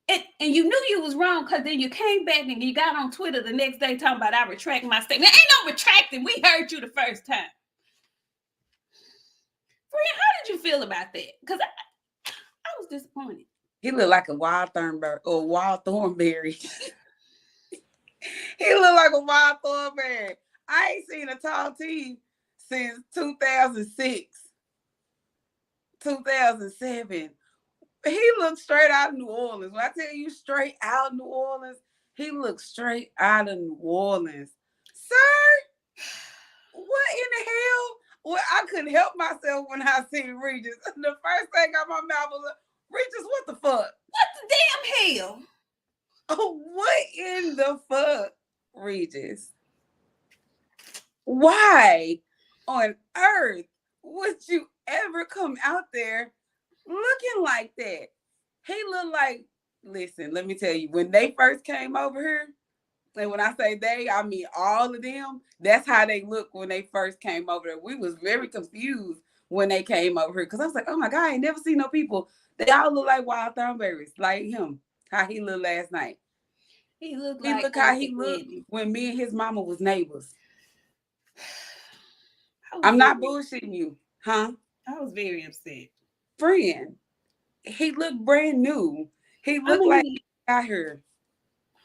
that? And you knew you was wrong because then you came back and you got on Twitter the next day talking about I retract my statement. Ain't no retracting. We heard you the first time. Friend, how did you feel about that? Because I was disappointed. He looked like a wild thornberry. He looked like a wild thornberry. I ain't seen a tall T since 2006, 2007. He looked straight out of New Orleans. When I tell you straight out of New Orleans, he looked straight out of New Orleans. Sir, what in the hell? Well, I couldn't help myself when I seen Regis. The first thing out my mouth was, Regis, what the fuck? What the damn hell? Oh, what in the fuck, Regis? Why on earth would you ever come out there looking like that? He looked like, listen, let me tell you, when they first came over here, and when I say they, I mean all of them, that's how they looked when they first came over there. We was very confused when they came over here because I was like, oh my God, I ain't never seen no people. They all look like wild thornberries, like him. How he looked last night. He looked how he looked when me and his mama was neighbors. I'm not bullshitting you, huh? I was very upset. Friend, he looked brand new. He looked like he got here.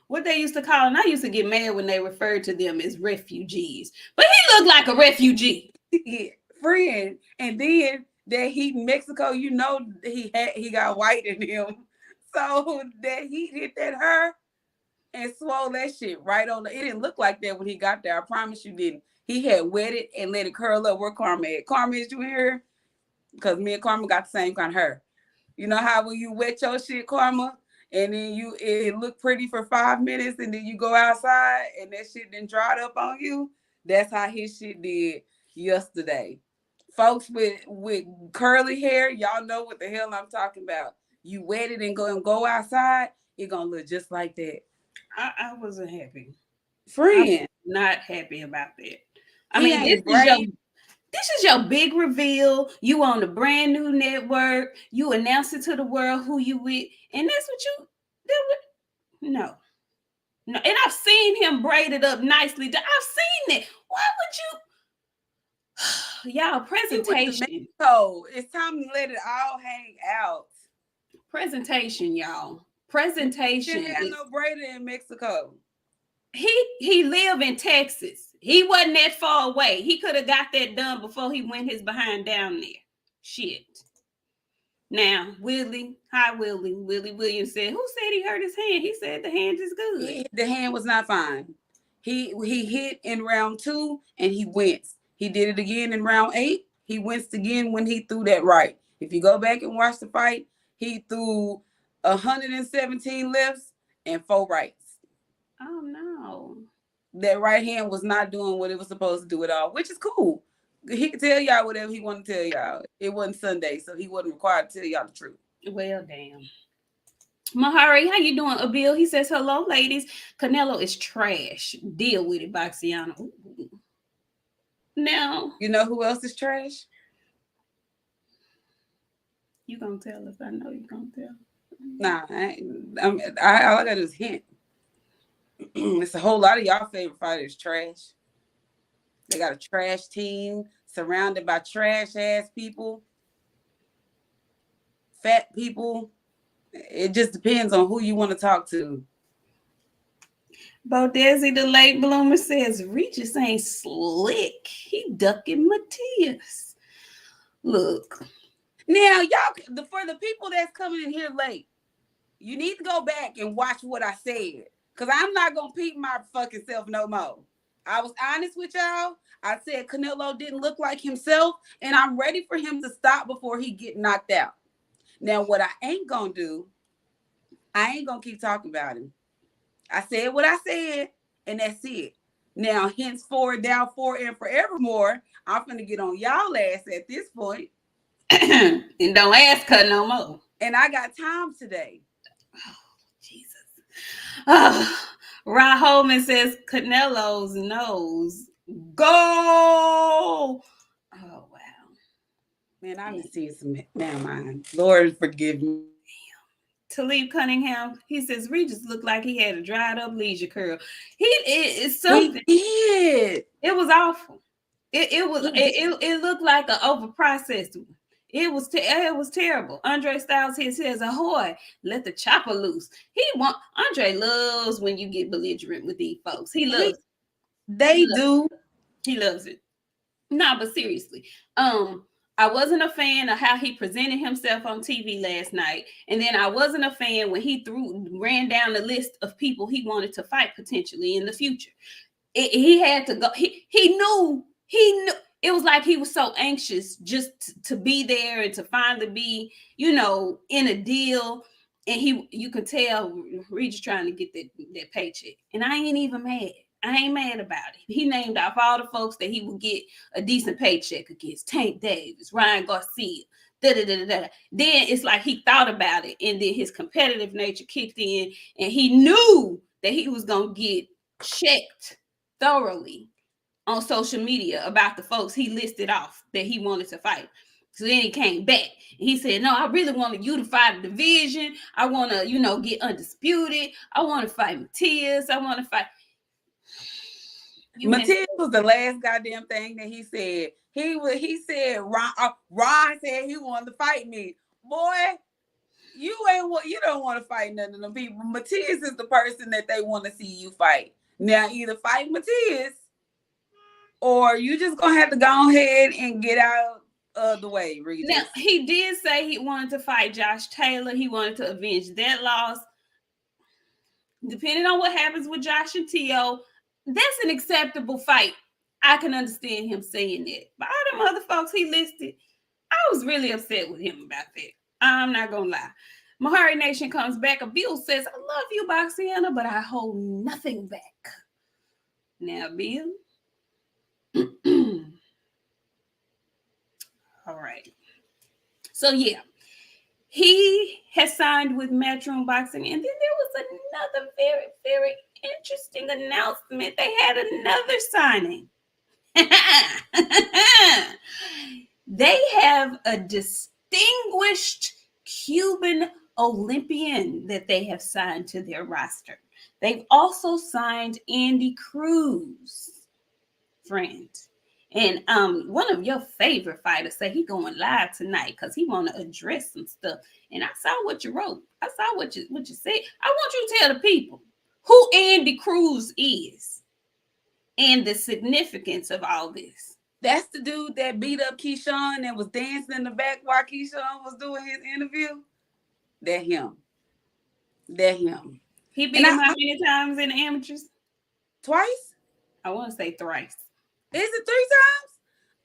What they used to call, and I used to get mad when they referred to them as refugees. But he looked like a refugee. Yeah, friend. And then that heat in Mexico, he got white in him. So that he hit that hair and swole that shit right on. It didn't look like that when he got there. I promise you didn't. He had wet it and let it curl up. Where Karma at? Karma, is you here? Because me and Karma got the same kind of hair. You know how when you wet your shit, Karma, and then it look pretty for 5 minutes, and then you go outside and that shit then dried up on you? That's how his shit did yesterday. Folks with curly hair, y'all know what the hell I'm talking about. You wet it and go outside, it gonna look just like that. I wasn't happy. Friend. Not happy about that. I mean, this is your big reveal. You on a brand new network. You announce it to the world who you with, and that's what you do. No. And I've seen him braided up nicely. I've seen it. Why would you? Y'all, presentation. Mexico. It's time to let it all hang out. Presentation, y'all. Presentation. Didn't have no Brady in Mexico. He lived in Texas. He wasn't that far away. He could have got that done before he went his behind down there. Shit. Now, Willie Williams said, who said he hurt his hand? He said the hand is good. The hand was not fine. He hit in round 2 and he winced. He did it again in round 8. He winced again when he threw that right. If you go back and watch the fight, he threw 117 lefts and 4 rights. Oh no. That right hand was not doing what it was supposed to do at all, which is cool. He could tell y'all whatever he wanted to tell y'all. It wasn't Sunday, so he wasn't required to tell y'all the truth. Well, damn. Mahari, how you doing? Abil, he says, hello, ladies. Canelo is trash. Deal with it, BOXIANA. Now, you know who else is trash? You gonna tell us? I know you gonna tell. Nah, all I got is hint. It's a whole lot of y'all favorite fighters trash. They got a trash team surrounded by trash ass people, fat people. It just depends on who you want to talk to. Bo Desi, the late bloomer, says Regis ain't slick. He ducking Matias. Look. Now, y'all, for the people that's coming in here late, you need to go back and watch what I said. Because I'm not going to peep my fucking self no more. I was honest with y'all. I said Canelo didn't look like himself, and I'm ready for him to stop before he get knocked out. Now, what I ain't going to do, I ain't going to keep talking about him. I said what I said, and that's it. Now, henceforward, down for and forevermore, I'm going to get on y'all ass at this point. And don't ask her no more. And I got time today. Oh, Jesus. Oh, Rod Holman says Canelo's nose. Go! Oh, wow. Man, I didn't see some. Never mind. Lord, forgive me. Talib Cunningham, he says Regis looked like he had a dried up leisure curl. It's something. He did. It was awful. It looked like an overprocessed one. It was terrible. Andre Styles here says, ahoy, let the chopper loose. Andre loves when you get belligerent with these folks. He loves it. They do. He loves it. No, but seriously. I wasn't a fan of how he presented himself on TV last night. And then I wasn't a fan when he ran down the list of people he wanted to fight potentially in the future. He had to go. He knew. It was like he was so anxious just to be there and to finally be, in a deal. And you could tell Regis trying to get that paycheck. And I ain't even mad. I ain't mad about it. He named off all the folks that he would get a decent paycheck against. Tank Davis, Ryan Garcia, Then it's like he thought about it, and then his competitive nature kicked in, and he knew that he was going to get checked thoroughly on social media about the folks he listed off that he wanted to fight. So then he came back and he said, no, I really want to unify the division. I want to, get undisputed. I want to fight Matias. I want to fight. Matias was the last goddamn thing that he said. He said Ron said he wanted to fight me. Boy, you don't want to fight none of them people. Matias is the person that they want to see you fight. Now either fight Matias or you just gonna have to go ahead and get out of the way, Regis. Now he did say he wanted to fight Josh Taylor. He wanted to avenge that loss. Depending on what happens with Josh and T.O., that's an acceptable fight. I can understand him saying that. But all them other folks he listed, I was really upset with him about that. I'm not going to lie. Mahari Nation comes back. Bill says, I love you, BOXIANA, but I hold nothing back. Now, Bill. All right. So, yeah. He has signed with Matchroom Boxing. And then there was another very, very interesting announcement. They had another signing. They have a distinguished Cuban Olympian that they have signed to their roster. They've also signed Andy Cruz, friend. And one of your favorite fighters said he going live tonight because he want to address some stuff. And I saw what you wrote. I saw what you said. I want you to tell the people who Andy Cruz is and the significance of all this. That's the dude that beat up Keyshawn and was dancing in the back while Keyshawn was doing his interview. That him. He beat him how many times in the amateurs? Twice? I want to say thrice. Is it 3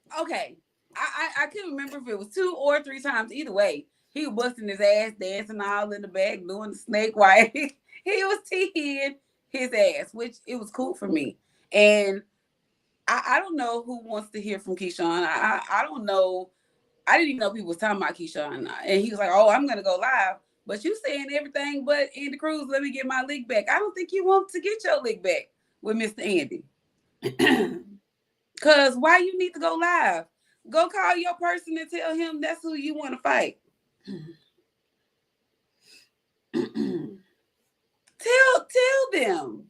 times? Okay. I couldn't remember if it was 2 or 3 times. Either way, he was busting his ass, dancing all in the back, doing the snake while he was teeing his ass, which it was cool for me. And I don't know who wants to hear from Keyshawn. I don't know. I didn't even know people was talking about Keyshawn. And he was like, oh, I'm going to go live. But you saying everything but Andy Cruz, let me get my lick back. I don't think you want to get your lick back with Mr. Andy. Because why you need to go live? Go call your person and tell him that's who you want to fight. Tell them.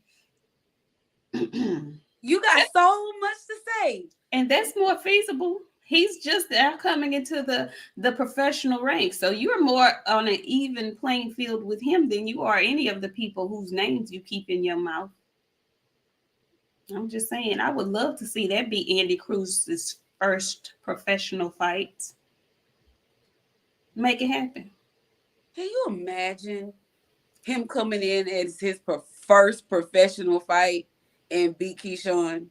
You got so much to say. And that's more feasible. He's just now coming into the professional ranks. So you're more on an even playing field with him than you are any of the people whose names you keep in your mouth. I'm just saying, I would love to see that be Andy Cruz's first professional fight. Make it happen. Can you imagine him coming in as his first professional fight and beat Keyshawn?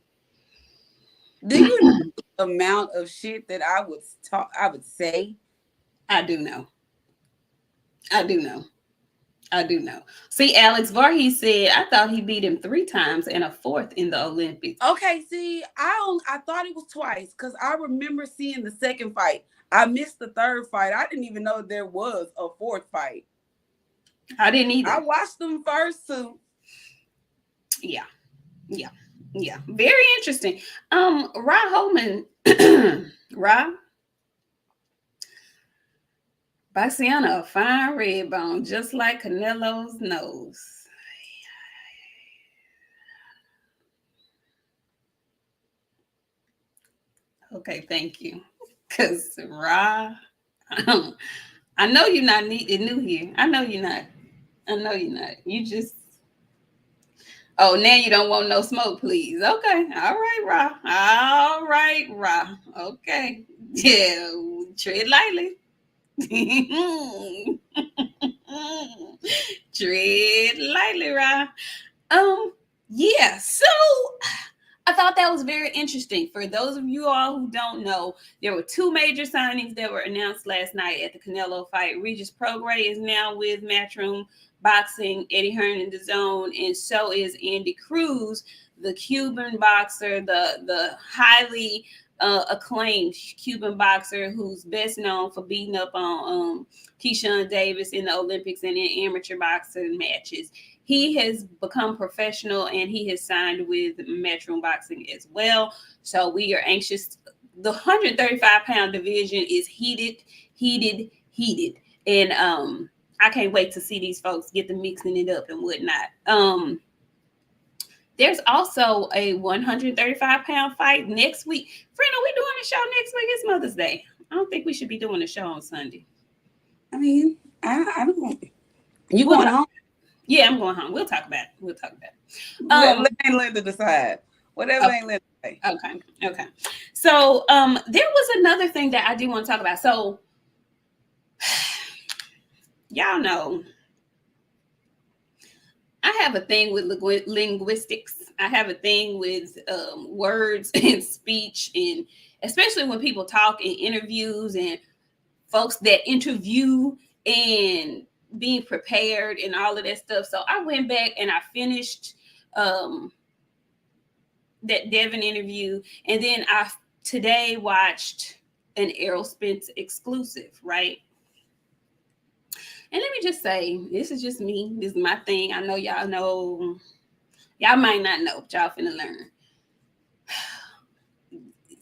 Do you know the amount of shit that I would say? I do know. See, Alex Varghese said, I thought he beat him 3 times and a 4th in the Olympics. Okay, see, I thought it was twice because I remember seeing the 2nd fight. I missed the 3rd fight. I didn't even know there was a 4th fight. I didn't either. I watched them first too. Yeah. Very interesting. Ra Holman, Ra. BOXIANA, a fine red bone, just like Canelo's nose. Okay, thank you. Because Ra, I know you're not new here. I know you're not. You just, oh, now you don't want no smoke, please. Okay. All right, Ra. Okay. Yeah, tread lightly. Tread lightly, Ra. Yeah, so I thought that was very interesting. For those of you all who don't know, there were 2 major signings that were announced last night at the Canelo fight. Regis Prograis is now with Matchroom Boxing, Eddie Hearn in the Zone, and so is Andy Cruz, the Cuban boxer, the highly acclaimed Cuban boxer who's best known for beating up on Keyshawn Davis in the Olympics and in amateur boxing matches. He has become professional and he has signed with Matchroom Boxing as well. So we are anxious. The 135-pound division is heated. And I can't wait to see these folks get to mixing it up and whatnot. There's also a 135-pound fight next week. Friend, are we doing a show next week? It's Mother's Day. I don't think we should be doing a show on Sunday. I mean, I don't. You going home? Yeah, I'm going home. We'll talk about it. Let Linda decide. Whatever ain't Linda say. Okay. So there was another thing that I do want to talk about. So y'all know I have a thing with linguistics. I have a thing with words and speech, and especially when people talk in interviews and folks that interview and being prepared and all of that stuff. So I went back and I finished that Devin interview, and then I today watched an Errol Spence exclusive, right? And let me just say, this is just me. This is my thing. I know y'all know. Y'all might not know, but y'all finna learn.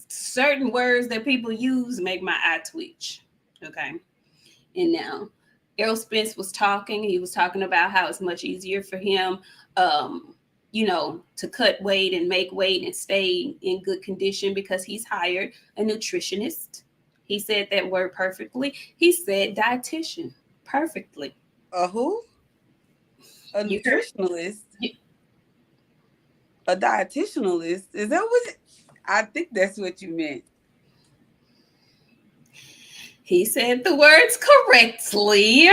Certain words that people use make my eye twitch. Okay. And now, Errol Spence was talking. He was talking about how it's much easier for him to cut weight and make weight and stay in good condition because he's hired a nutritionist. He said that word perfectly. He said dietitian perfectly. A who? A You heard? nutritionalist? A dietitianalist? Is that what? I think that's what you meant. He said the words correctly.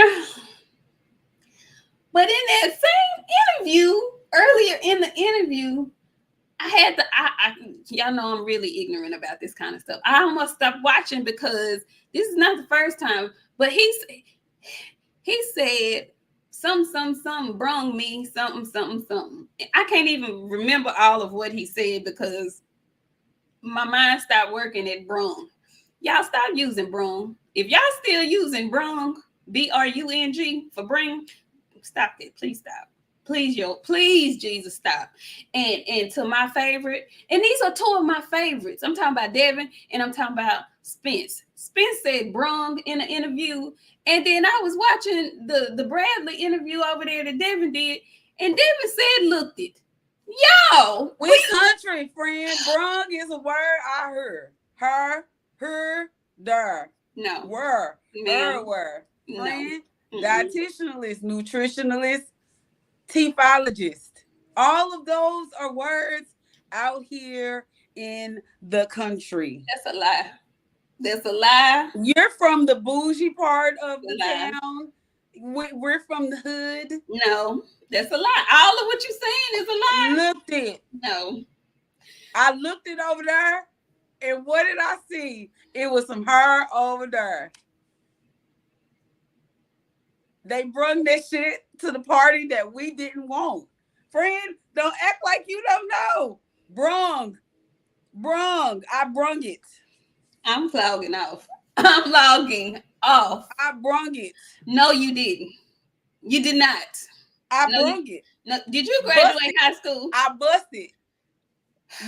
But in that same interview, earlier in the interview, I had to, y'all know I'm really ignorant about this kind of stuff. I almost stopped watching because this is not the first time, but he said, some brung me something. I can't even remember all of what he said because my mind stopped working at brung. Y'all stop using brung. If y'all still using brung, BRUNG for bring, stop it. Please stop. Please, Jesus, stop. And to my favorite, and these are two of my favorites. I'm talking about Devin and I'm talking about Spence. Spence said brung in an interview. And then I was watching the Bradley interview over there that Devin did. And Devin said, looked it. Yo. We country, friend. Brung is a word I heard. Her, der. No. Were. No. Were. Friend. No. Dietitianalist, nutritionalist, teethologist. All of those are words out here in the country. That's a lie. That's a lie. You're from the bougie part of the town. We're from the hood. No, that's a lie. All of what you're saying is a lie. Looked it. No. I looked it over there, and what did I see? It was some hair over there. They brung that shit to the party that we didn't want. Friend, don't act like you don't know. Brung. I brung it. I'm logging off. I'm logging off. I brung it. No, you didn't. You did not. I brung it. No, did you graduate high school? I busted.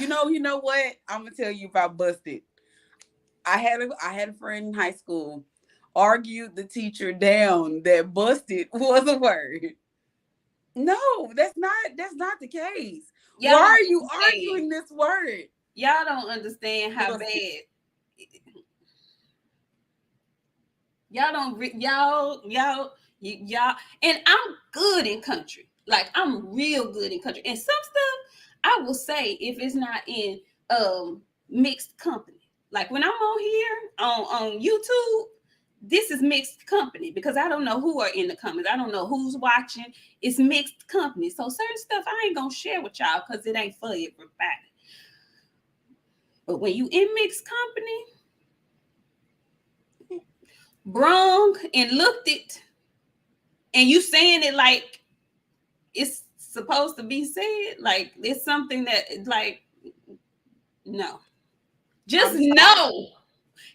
You know what? I'm gonna tell you about busted. I had a friend in high school argued the teacher down that busted was a word. No, that's not the case. Why are you arguing this word? Y'all don't understand how bad. Y'all, and I'm good in country. Like I'm real good in country. And some stuff I will say if it's not in mixed company. Like when I'm on here on YouTube, this is mixed company because I don't know who are in the comments. I don't know who's watching. It's mixed company. So certain stuff I ain't gonna share with y'all because it ain't for everybody. But when you in mixed company, brung and looked it, and you saying it like it's supposed to be said, like it's something that like no. Just no.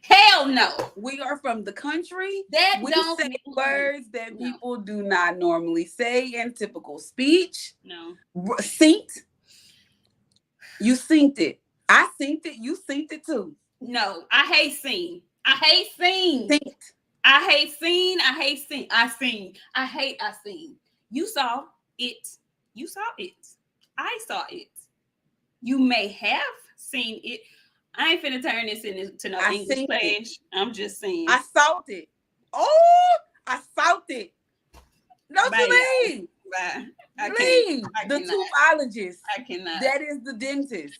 Hell no. We are from the country. We don't say words that people do not normally say in typical speech. No. Synced. You synced it. I synced it. You synced it too. No, I hate seen. I hate seen. Synced. I hate seen. I hate seen. I seen. You saw it. You saw it. I saw it. You may have seen it. I ain't finna turn this into no English class. I'm just saying. I saw it. Oh, I saw it. Don't you leave. Bye. Leave. The toothologist. I cannot. That is the dentist.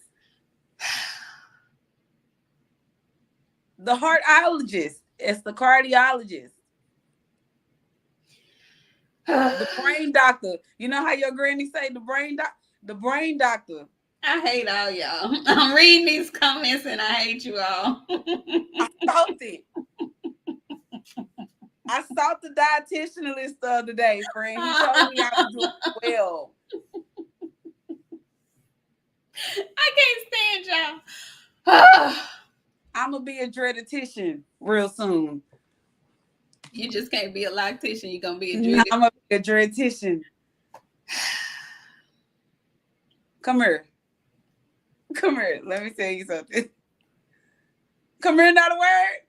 The heartologist. It's the cardiologist. The brain doctor. You know how your granny say the brain doctor. I hate all y'all. I'm reading these comments and I hate you all. I thought it. I saw the dietitianalist the other day, friend. He told me I was doing well. I can't stand y'all. I'm going to be a dreaditician real soon. You just can't be a lactician. You're going to be a dreaditician. I'm going to be a dreaditician. Come here. Come here. Let me tell you something. Come here, not a word.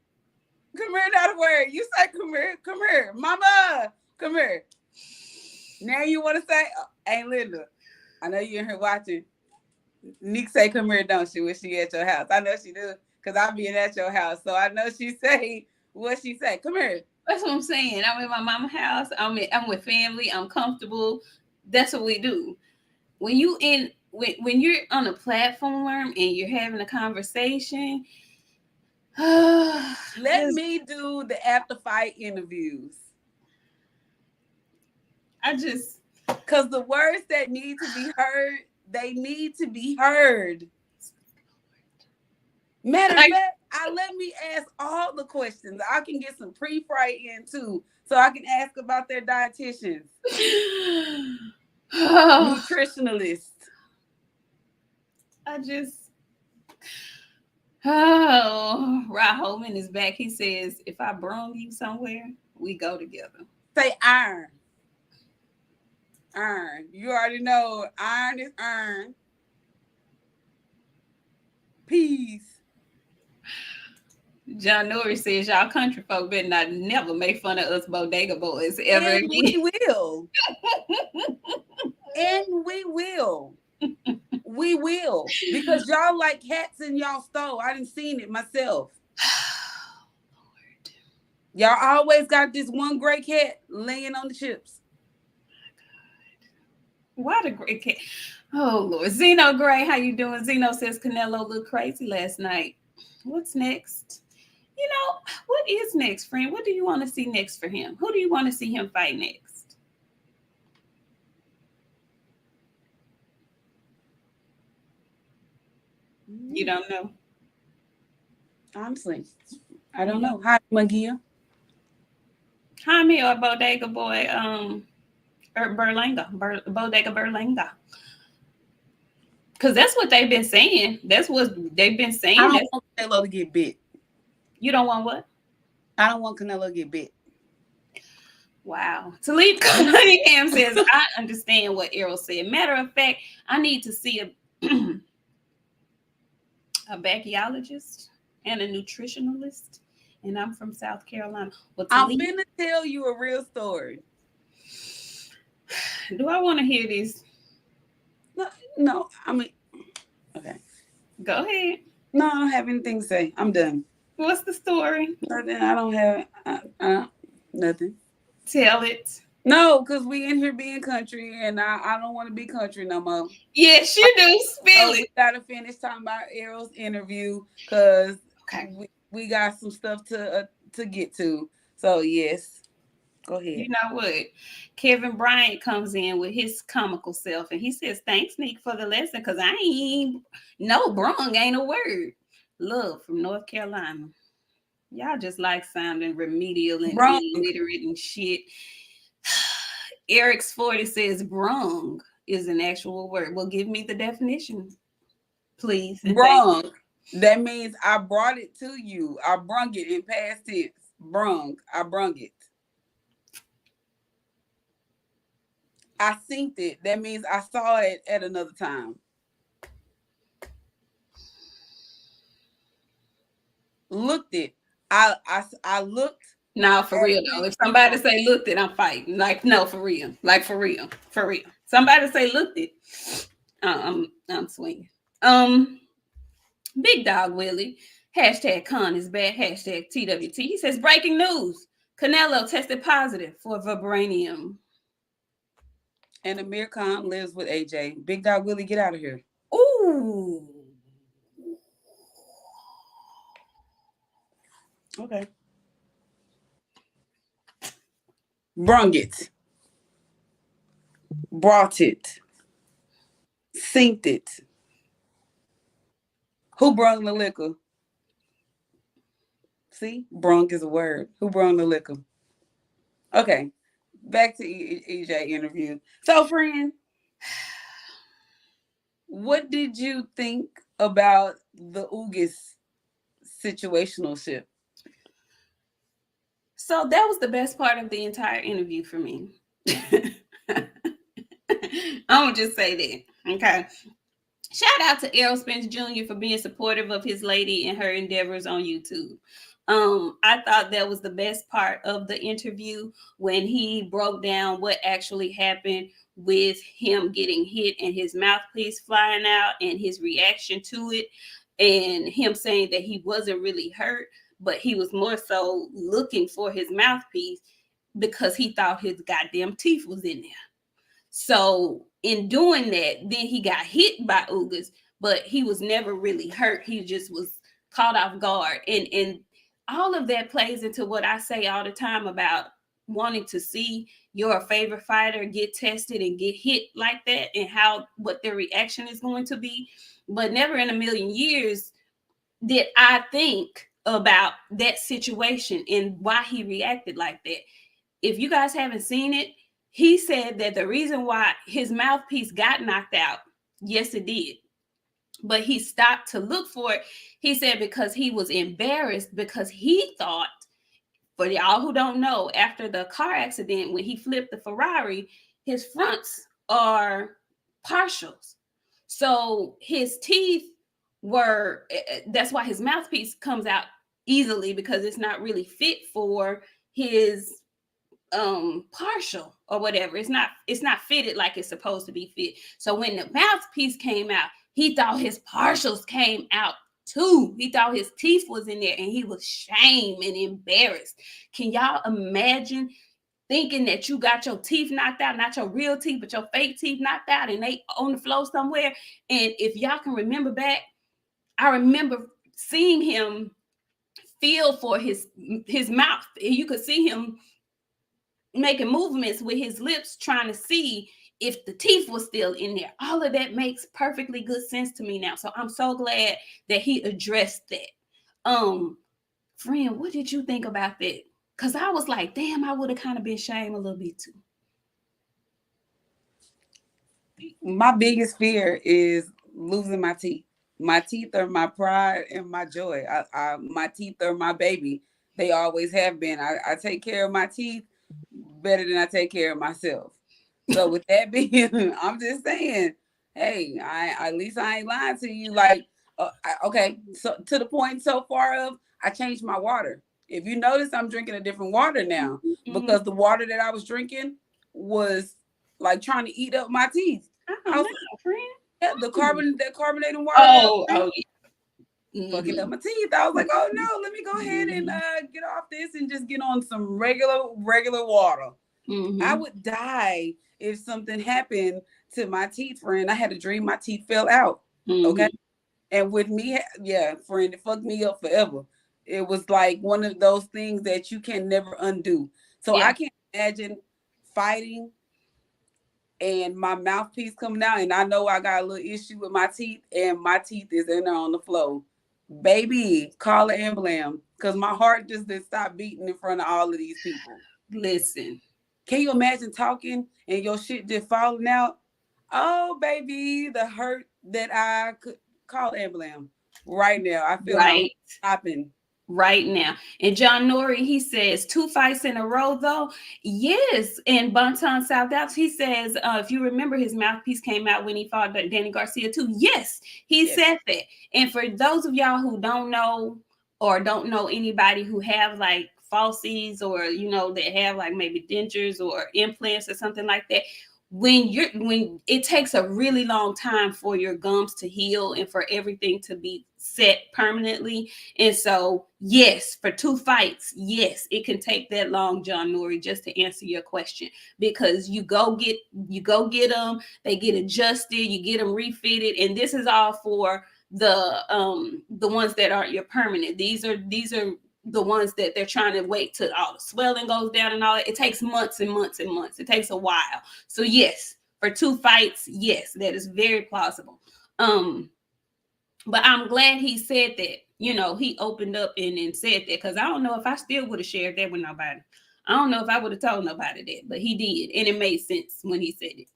Come here, not a word. You say come here. Come here. Mama, come here. Now you want to say, hey, Linda, I know you're in here watching. Nik say, "Come here, don't she?" When she at your house, I know she do, cause I be at your house, so I know she say what she say. Come here. That's what I'm saying. I'm in my mama's house. I'm with family. I'm comfortable. That's what we do. When you're on a platform and you're having a conversation, let me do the after fight interviews. Because the words that need to be heard, they need to be heard. Matter of fact, let me ask all the questions. I can get some pre-fight in too, so I can ask about their dietitians, nutritionalists. Rod Holman is back. He says, if I brung you somewhere, we go together. Say iron. Iron. You already know iron is iron. Peace. John Norris says, y'all country folk better not never make fun of us bodega boys ever and again. We will. And we will. We will. Because y'all like cats in y'all stove. I done seen it myself. Lord. Y'all always got this one gray cat laying on the chips. Why the gray cat? Oh, Lord. Zeno Gray, how you doing? Zeno says Canelo looked crazy last night. What's next? You know, what is next, friend? What do you want to see next for him? Who do you want to see him fight next? You don't know? Honestly, I don't know. Hi, Magia. Jaime or Bodega Boy, or Bodega Berlanga. Because that's what they've been saying. That's what they've been saying. I don't want Canelo to get bit. You don't want what? I don't want Canelo to get bit. Wow. Talib Cunningham says, I understand what Errol said. Matter of fact, I need to see a backyologist and a nutritionalist, and I'm from South Carolina. Well, I'm going to tell you a real story. Do I want to hear this? No, I mean, okay. Go ahead. No, I don't have anything to say. I'm done. What's the story? Nothing. I don't have nothing. Tell it. No, because we in here being country, and I don't want to be country no more. Yes, you do. Spill it. We got to finish talking about Errol's interview because we got some stuff to get to. So, yes. Go ahead. You know what? Kevin Bryant comes in with his comical self, and he says, thanks, Nik, for the lesson, because I ain't, no, brung ain't a word. Love from North Carolina. Y'all just like sounding remedial and illiterate and shit. Eric's 40 says brung is an actual word. Well, give me the definition, please. Brung. That means I brought it to you. I brung it in past tense. Brung. I brung it. I synced it. That means I saw it at another time. Looked it. I looked. No, for real though. If somebody say looked it, I'm fighting. Like, no, for real. Like, for real. For real. Somebody say looked it. I'm swinging. Big Dog Willie. Hashtag Con is back. Hashtag TWT. He says, breaking news. Canelo tested positive for vibranium. And Amir Khan lives with AJ. Big Dog Willie, get out of here. Ooh. Okay. Brung it. Brought it. Synced it. Who brung the liquor? See? Brung is a word. Who brung the liquor? Okay. Back to EJ interview. So, friend, what did you think about the Ugis situationalship? So that was the best part of the entire interview for me. I'm gonna just say that. Okay. Shout out to Errol Spence Jr. for being supportive of his lady and her endeavors on YouTube. I thought that was the best part of the interview when he broke down what actually happened with him getting hit and his mouthpiece flying out and his reaction to it, and him saying that he wasn't really hurt, but he was more so looking for his mouthpiece because he thought his goddamn teeth was in there. So in doing that, then he got hit by Ugas, but he was never really hurt. He just was caught off guard. And all of that plays into what I say all the time about wanting to see your favorite fighter get tested and get hit like that, and what their reaction is going to be. But never in a million years did I think about that situation and why he reacted like that. If you guys haven't seen it, he said that the reason why his mouthpiece got knocked out, yes, it did, but he stopped to look for it. He said because he was embarrassed, because he thought, for y'all who don't know, after the car accident, when he flipped the Ferrari, his fronts are partials. So his teeth were, that's why his mouthpiece comes out easily, because it's not really fit for his partial or whatever. It's not fitted like it's supposed to be fit. So when the mouthpiece came out, he thought his partials came out too. He thought his teeth was in there, and he was shamed and embarrassed. Can y'all imagine thinking that you got your teeth knocked out, not your real teeth, but your fake teeth knocked out, and they on the floor somewhere? And if y'all can remember back, I remember seeing him feel for his mouth. You could see him making movements with his lips, trying to see if the teeth was still in there. All of that makes perfectly good sense to me now. So I'm so glad that he addressed that. Friend, what did you think about that? Because I was like, damn, I would have kind of been shamed a little bit too. My biggest fear is losing my teeth. My teeth are my pride and my joy. My teeth are my baby. They always have been. I take care of my teeth better than I take care of myself. So with that being, I'm just saying, hey, at least I ain't lying to you. Like, okay, so to the point so far of I changed my water. If you notice, I'm drinking a different water now, because the water that I was drinking was like trying to eat up my teeth. Yeah, that carbonated water. Oh, yeah. Fucking up my teeth. I was like, oh no, let me go ahead and get off this and just get on some regular water. I would die if something happened to my teeth, friend. I had a dream my teeth fell out. Okay. And with me, yeah, friend, it fucked me up forever. It was like one of those things that you can never undo. So I can't imagine fighting and my mouthpiece coming out, and I know I got a little issue with my teeth, and my teeth is in there on the floor. Baby, call an ambulance, because my heart just didn't stop beating in front of all of these people. Listen. Can you imagine talking and your shit just falling out? Oh, baby, the hurt that I could call ambulance right now. I feel like stopping right now. And John Norrie, he says 2 fights in a row, though. Yes. And Bonton South, he says, if you remember, his mouthpiece came out when he fought Danny Garcia too. Yes, he said that. And for those of y'all who don't know, or don't know anybody who have like falsies, or that have like maybe dentures or implants or something like that, when it takes a really long time for your gums to heal and for everything to be set permanently. And so, yes, for 2 fights, yes, it can take that long, John Norrie, just to answer your question, because you go get them, they get adjusted, you get them refitted, and this is all for the ones that aren't your permanent. These are the ones that they're trying to wait till all the swelling goes down and all that. It takes months and months and months. It takes a while. So yes, for 2 fights, yes, that is very plausible. But I'm glad he said that. He opened up and said that, because I don't know if I still would have shared that with nobody. I don't know if I would have told nobody that, but he did, and it made sense when he said it.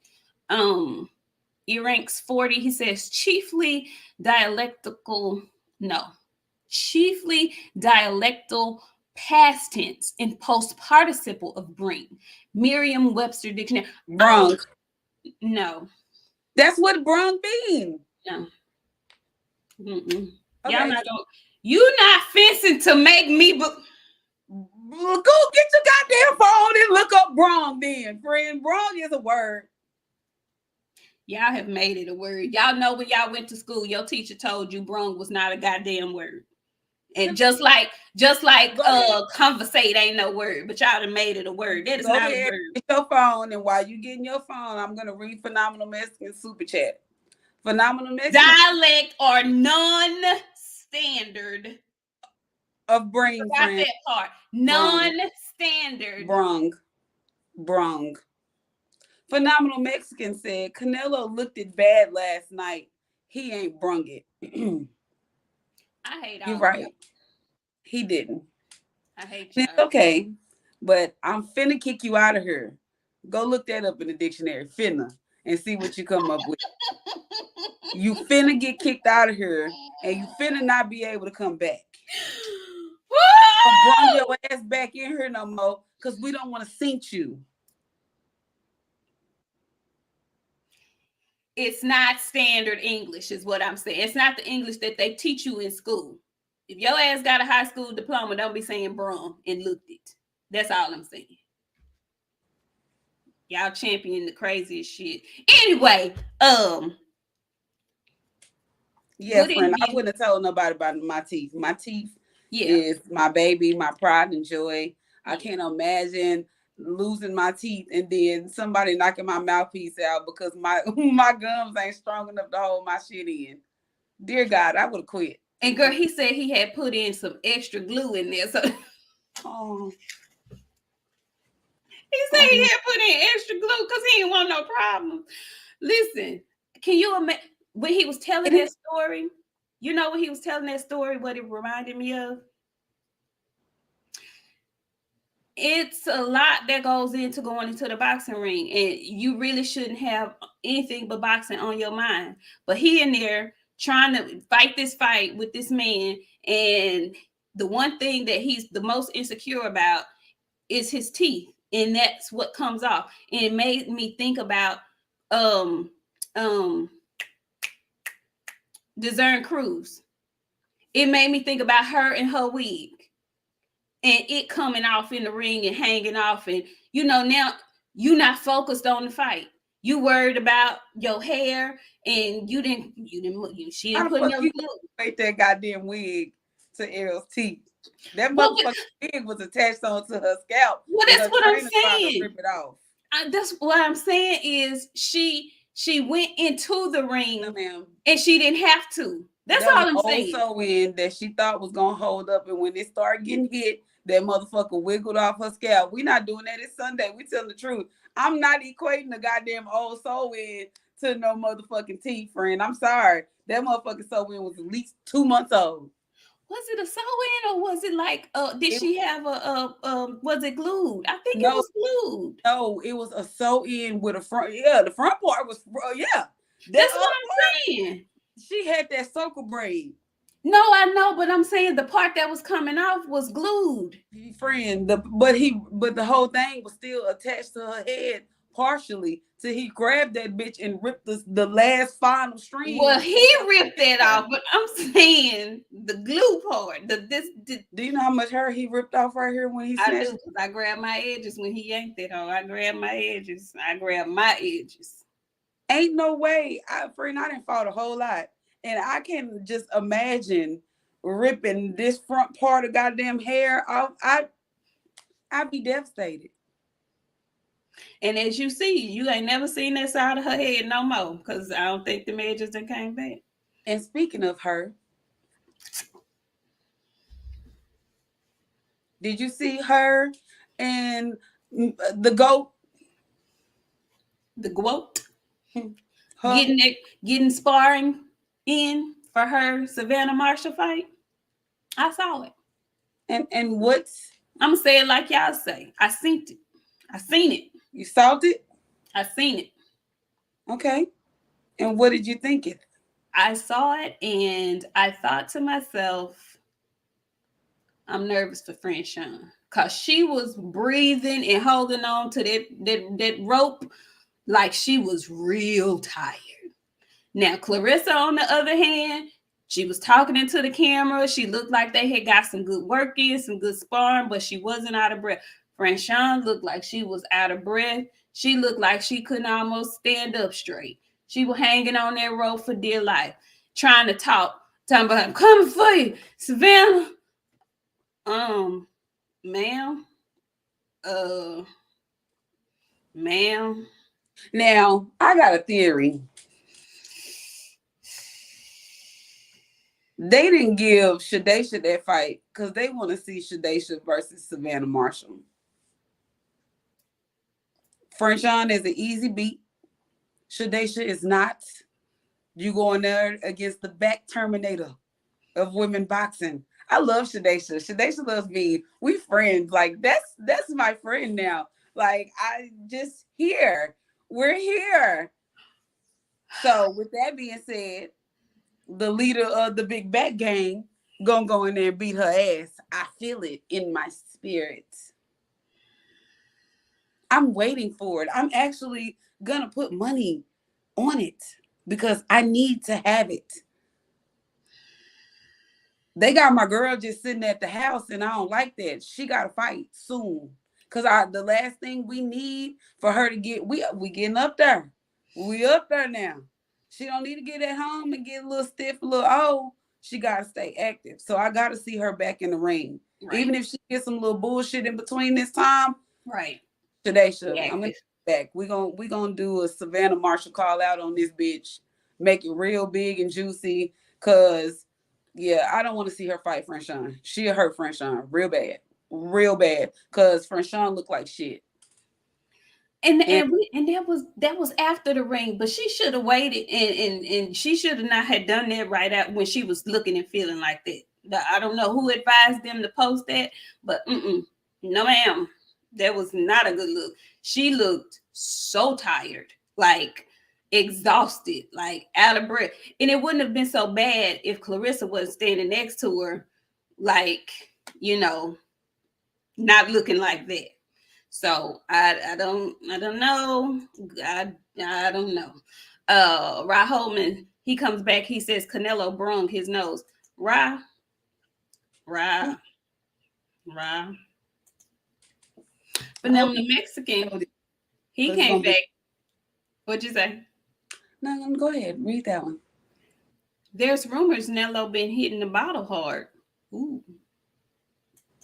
He ranks 40. He says chiefly dialectal past tense and post participle of bring. Merriam-Webster dictionary. Brung. No. That's what brung mean. No. Okay. You not fencing to make me. Go get your goddamn phone and look up brung then, friend. Brung is a word. Y'all have made it a word. Y'all know when y'all went to school, your teacher told you brung was not a goddamn word. And just like conversate ain't no word, but y'all done made it a word. That is not a word. Get your phone, and while you getting your phone, I'm gonna read Phenomenal Mexican Super Chat. Phenomenal Mexican dialect or non-standard of brain friend. That part. Non-standard. Brung. Phenomenal Mexican said Canelo looked it bad last night. He ain't brung it. I hate all You're right. y'all. He didn't. I hate y'all. It's okay, but I'm finna kick you out of here. Go look that up in the dictionary, finna, and see what you come up with. You finna get kicked out of here, and you finna not be able to come back. Don't bring your ass back in here no more, because we don't want to sink you. It's not standard English, is what I'm saying. It's not the English that they teach you in school. If your ass got a high school diploma, don't be saying brung and looked it. That's all I'm saying. Y'all champion the craziest shit. Anyway, yeah, friend, I wouldn't have told nobody about my teeth. My teeth is my baby, my pride and joy. I can't imagine losing my teeth and then somebody knocking my mouthpiece out because my gums ain't strong enough to hold my shit in. Dear God, I would have quit. And girl, he said he had put in some extra glue in there. So he said he had put in extra glue because he didn't want no problem. Listen, can you imagine when he was telling that story? You know when he was telling that story, what it reminded me of? It's a lot that goes into going into the boxing ring, and you really shouldn't have anything but boxing on your mind. But he in there trying to fight this fight with this man, and the one thing that he's the most insecure about is his teeth, and that's what comes off. And it made me think about Desiree Cruz. It made me think about her and her wig. And it coming off in the ring and hanging off. And, now you're not focused on the fight. You worried about your hair and she didn't put no glue. Make that goddamn wig to Errol's teeth. That motherfucking wig was attached onto her scalp. Well, that's what I'm saying. Rip it off. That's what I'm saying is she went into the ring and she didn't have to. That's all I'm saying. Also in that she thought was going to hold up, and when it started getting hit, that motherfucker wiggled off her scalp. We not doing that. It's Sunday. We telling the truth. I'm not equating the goddamn old sew-in to no motherfucking teeth, friend. I'm sorry. That motherfucking sew-in was at least 2 months old. Was it a sew-in or was it like, she have was it glued? I think it was glued. No, it was a sew-in with a front. Yeah, the front part was, That's what I'm saying. She had that circle braid. No, I know, but I'm saying the part that was coming off was glued. Friend, but the whole thing was still attached to her head partially. So he grabbed that bitch and ripped the last final string. Well, he ripped that off, but I'm saying the glue part. Do you know how much hair he ripped off right here when he snatched? I do. I grabbed my edges when he yanked that off. I grabbed my edges. Ain't no way. Friend, I didn't fought a whole lot. And I can just imagine ripping this front part of goddamn hair off. I'd be devastated. And as you see, you ain't never seen that side of her head no more, because I don't think the edges done came back. And speaking of her, did you see her and the GOAT? The GOAT? Getting sparring in for her Savannah Marshall fight? I saw it. And what's... I'm gonna say it like y'all say. I seen it. You saw it? I seen it. Okay. And what did you think it? I saw it and I thought to myself, I'm nervous for Friend Sean, because she was breathing and holding on to that rope like she was real tired. Now, Clarissa, on the other hand, She was talking into the camera. She looked like they had got some good work in, some good sparring, but she wasn't out of breath. Franchon looked like she was out of breath. She looked like she couldn't almost stand up straight. She was hanging on that rope for dear life, trying to talking about, I'm coming for you, Savannah. Ma'am, ma'am. Now, I got a theory. They didn't give Shadesha that fight because they want to see Shadesha versus Savannah Marshall. Franchon is an easy beat. Shadesha is not. You go in there against the back terminator of women boxing. I love Shadesha. Shadesha loves me. We friends. Like that's my friend now. Like I just here. We're here. So with that being said, the leader of the big back gang gonna go in there and beat her ass. I feel it in my spirit. I'm waiting for it. I'm actually gonna put money on it because I need to have it. They got my girl just sitting at the house, and I don't like that. She got to fight soon, cause the last thing we need for her to get we getting up there. We up there now. She don't need to get at home and get a little stiff, a little old. She got to stay active. So I got to see her back in the ring, right. Even if she gets some little bullshit in between this time. Right. Today, I'm gonna back. We gonna do a Savannah Marshall call out on this bitch, make it real big and juicy, cause. Yeah, I don't want to see her fight Franchon. She'll hurt Franchon real bad. Cause Franchon looked like shit. And that was after the ring, but she should have waited and she should have not had done that right out when she was looking and feeling like that. I don't know who advised them to post that, but no ma'am, that was not a good look. She looked so tired, like exhausted, like out of breath. And it wouldn't have been so bad if Clarissa wasn't standing next to her, like, not looking like that. So I don't know. I don't know. Rye Holman, he comes back, he says Canelo brung his nose. Rye. But now the Mexican, he came back. What'd you say? No, go ahead. Read that one. There's rumors Nello been hitting the bottle hard. Ooh.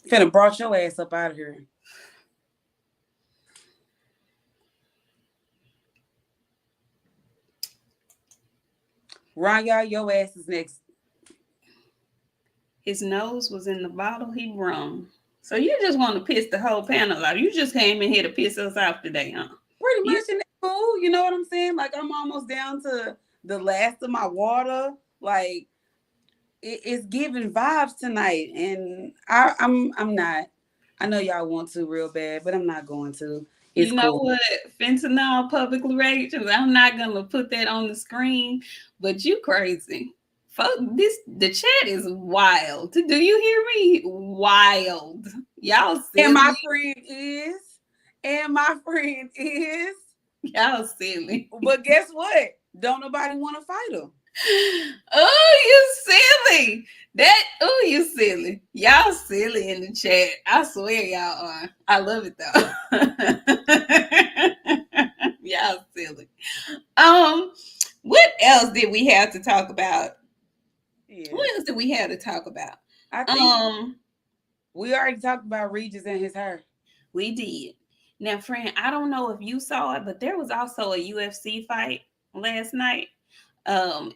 Finna brought your ass up out of here. Ryan, your ass is next. His nose was in the bottle he brung. So you just want to piss the whole panel off. You just came in here to piss us off today, huh? Pretty much, and that's cool. You know what I'm saying? Like, I'm almost down to the last of my water. Like, it's giving vibes tonight, and I'm not. I know y'all want to real bad, but I'm not going to. It's cool. What? Fentanyl public relations. I'm not gonna put that on the screen, but you crazy. Fuck this. The chat is wild. Do you hear me? Wild. Y'all silly. And my friend is. Y'all silly. But guess what? Don't nobody want to fight him. Oh, you silly. You silly. Y'all silly in the chat. I swear y'all are. I love it though. Y'all silly. What else did we have to talk about? Yeah. What else did we have to talk about? I think we already talked about Regis and his hair. We did. Now, friend, I don't know if you saw it, but there was also a UFC fight last night.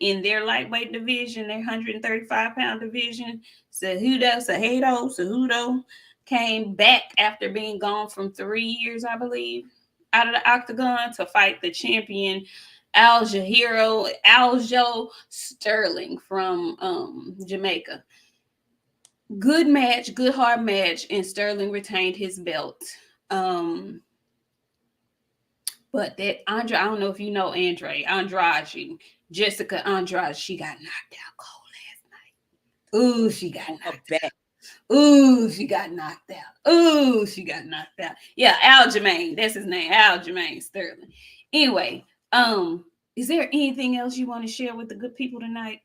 In their lightweight division, their 135-pound division, Cejudo came back after being gone from 3 years, I believe, out of the octagon to fight the champion Aljo Sterling from Jamaica. Good match, good hard match, and Sterling retained his belt. But that Andre, I don't know if you know Andrade, Jessica Andrade, she got knocked out cold last night. Ooh, she got knocked out. Ooh, she got knocked out. Yeah, Aljamain, that's his name, Aljamain Sterling. Anyway, is there anything else you want to share with the good people tonight?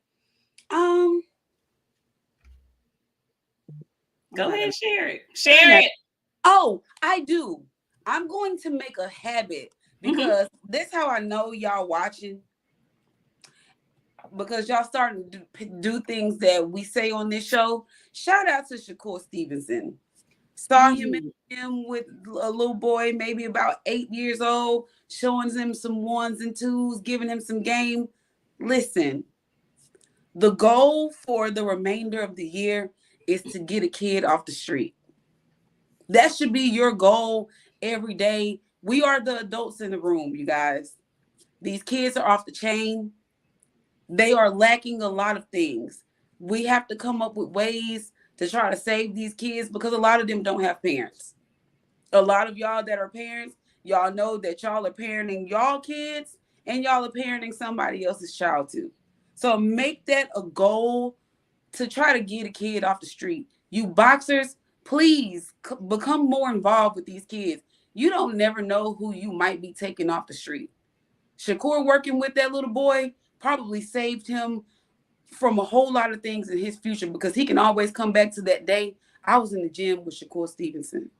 Um, Go ahead, share it. Share it. Oh, I do. I'm going to make a habit because this how I know y'all watching, because y'all starting to do things that we say on this show. Shout out to Shakur Stevenson. Saw him in him with a little boy, maybe about 8 years old, showing him some ones and twos, giving him some game. Listen, the goal for the remainder of the year is to get a kid off the street. That should be your goal every day. We are the adults in the room, you guys. These kids are off the chain. They are lacking a lot of things. We have to come up with ways to try to save these kids because a lot of them don't have parents. A lot of y'all that are parents, y'all know that y'all are parenting y'all kids and y'all are parenting somebody else's child too. So make that a goal to try to get a kid off the street. You boxers, please become more involved with these kids. You don't never know who you might be taking off the street. Shakur working with that little boy probably saved him from a whole lot of things in his future because he can always come back to that day. I was in the gym with Shakur Stevenson.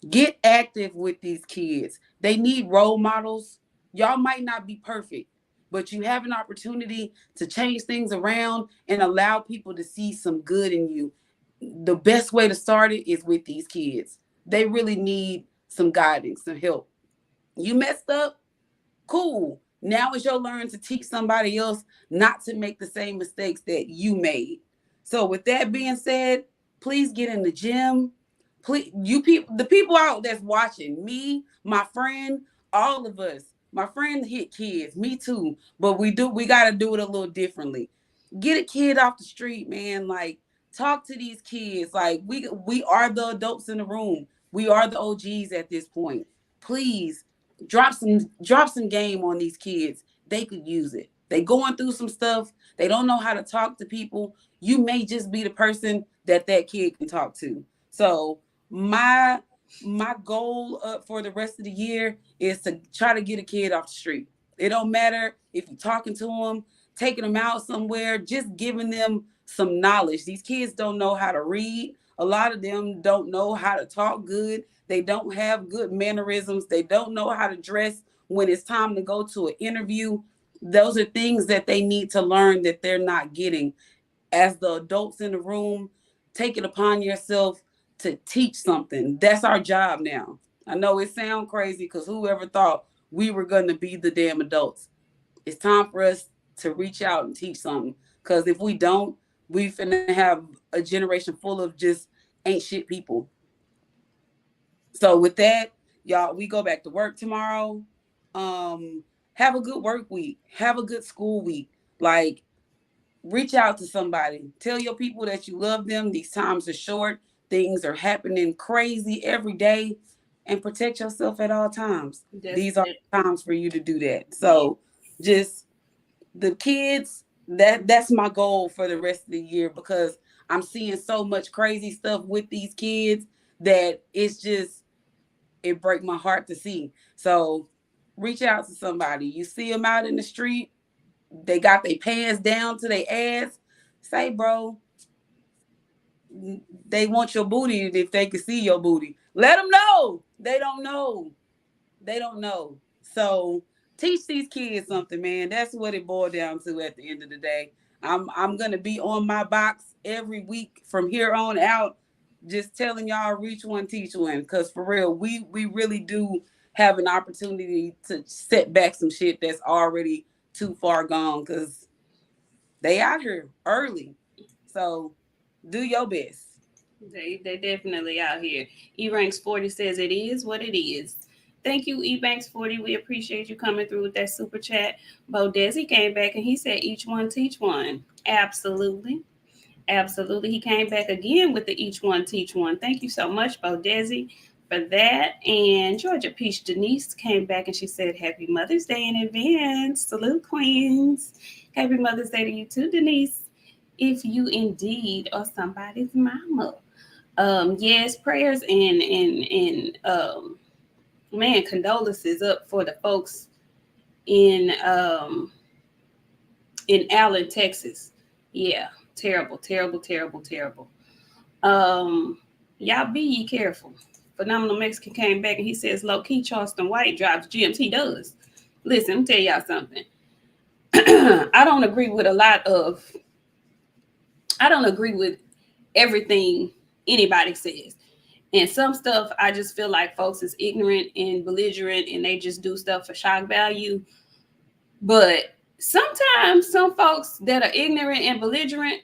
Get active with these kids. They need role models. Y'all might not be perfect, but you have an opportunity to change things around and allow people to see some good in you. The best way to start it is with these kids. They really need some guidance, some help. You messed up? Cool. Now it's your turn to teach somebody else not to make the same mistakes that you made. So with that being said, please get in the gym. Please, you people, the people out that's watching, me, my friend, all of us. My friend hit kids, me too. But we gotta do it a little differently. Get a kid off the street, man. Like, talk to these kids. Like, we are the adults in the room. We are the OGs at this point. Please drop some game on these kids. They could use it. They going through some stuff. They don't know how to talk to people. You may just be the person that kid can talk to. So my goal for the rest of the year is to try to get a kid off the street. It don't matter if you're talking to them, taking them out somewhere, just giving them some knowledge. These kids don't know how to read. A lot of them don't know how to talk good. They don't have good mannerisms. They don't know how to dress when it's time to go to an interview. Those are things that they need to learn that they're not getting. As the adults in the room, take it upon yourself to teach something. That's our job now. I know it sounds crazy because whoever thought we were going to be the damn adults. It's time for us to reach out and teach something. Because if we don't, we finna have a generation full of just ain't shit people. So with that, y'all, we go back to work tomorrow. Have a good work week. Have a good school week. Like, reach out to somebody. Tell your people that you love them. These times are short. Things are happening crazy every day. And protect yourself at all times. These are times for you to do that. So just the kids, that's my goal for the rest of the year because I'm seeing so much crazy stuff with these kids that it breaks my heart to see. So reach out to somebody. You see them out in the street, they got their pants down to their ass. Say, bro, they want your booty if they can see your booty. Let them know. They don't know. They don't know. So teach these kids something, man. That's what it boiled down to at the end of the day. I'm gonna be on my box every week from here on out, just telling y'all reach one, teach one. Cause for real, we really do have an opportunity to set back some shit that's already too far gone. Cause they out here early. So do your best. They definitely out here. E-Ranks 40 says it is what it is. Thank you, E-Banks 40. We appreciate you coming through with that super chat. Bo Desi came back and he said, each one teach one. Absolutely. Absolutely. He came back again with the each one teach one. Thank you so much, Bo Desi, for that. And Georgia Peach Denise came back and she said, Happy Mother's Day in advance. Salute, Queens. Happy Mother's Day to you too, Denise, if you indeed are somebody's mama. Yes, prayers and man, condolences up for the folks in Allen, Texas. Yeah, terrible, terrible, terrible, terrible. Y'all be ye careful. Phenomenal Mexican came back and he says low key Charleston White drops gems. He does. Listen, let me tell y'all something. I don't agree with everything anybody says. And some stuff I just feel like folks is ignorant and belligerent and they just do stuff for shock value. But sometimes some folks that are ignorant and belligerent,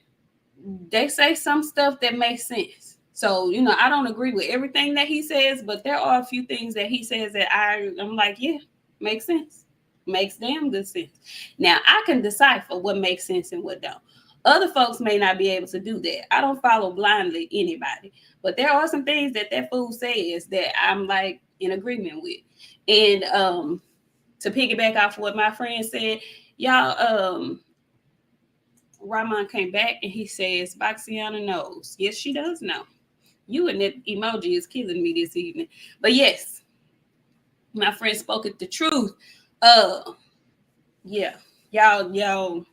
they say some stuff that makes sense. So, I don't agree with everything that he says, but there are a few things that he says that I'm like, yeah, makes sense. Makes damn good sense. Now, I can decipher what makes sense and what don't. Other folks may not be able to do that. I don't follow blindly anybody, but there are some things that fool says that I'm like in agreement with. And to piggyback off what my friend said, y'all, Rahman came back and he says, Boxiana knows. Yes, she does know. You and that emoji is killing me this evening. But yes, my friend spoke it the truth. Yeah, y'all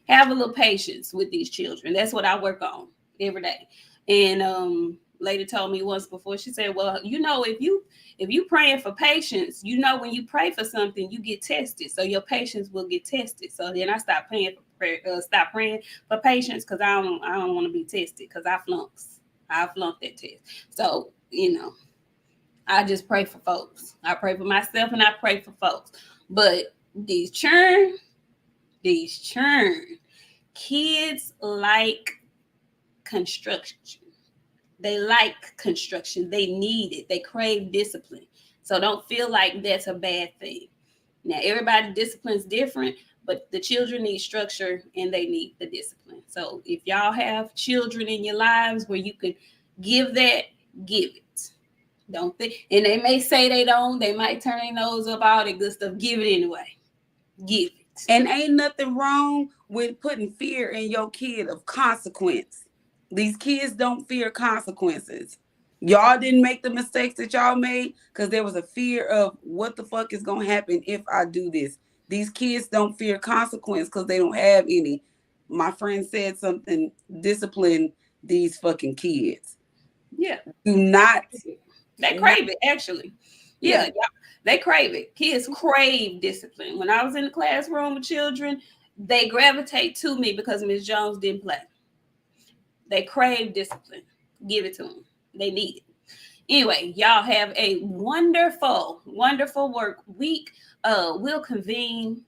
have a little patience with these children. That's what I work on every day. And lady told me once before, she said, well, if you praying for patience, when you pray for something, you get tested. So your patience will get tested. So then I stopped praying for patience because I don't want to be tested because I flunked that test. So, I just pray for folks. I pray for myself and I pray for folks. But these churn, kids like construction. They like construction. They need it. They crave discipline. So don't feel like that's a bad thing. Now, everybody's discipline is different, but the children need structure and they need the discipline. So if y'all have children in your lives where you could give that, give it. Don't think, and they may say they don't. They might turn their nose up, all that good stuff. Give it anyway. Give it. And ain't nothing wrong with putting fear in your kid of consequence. These kids don't fear consequences. Y'all didn't make the mistakes that y'all made because there was a fear of what the fuck is going to happen if I do this. These kids don't fear consequence because they don't have any. My friend said something, discipline these fucking kids. Yeah. Do not. They crave it, actually. Yeah. They crave it. Kids crave discipline. When I was in the classroom with children, they gravitate to me because Ms. Jones didn't play. They crave discipline. Give it to them. They need it. Anyway, y'all have a wonderful, wonderful work week. We'll convene.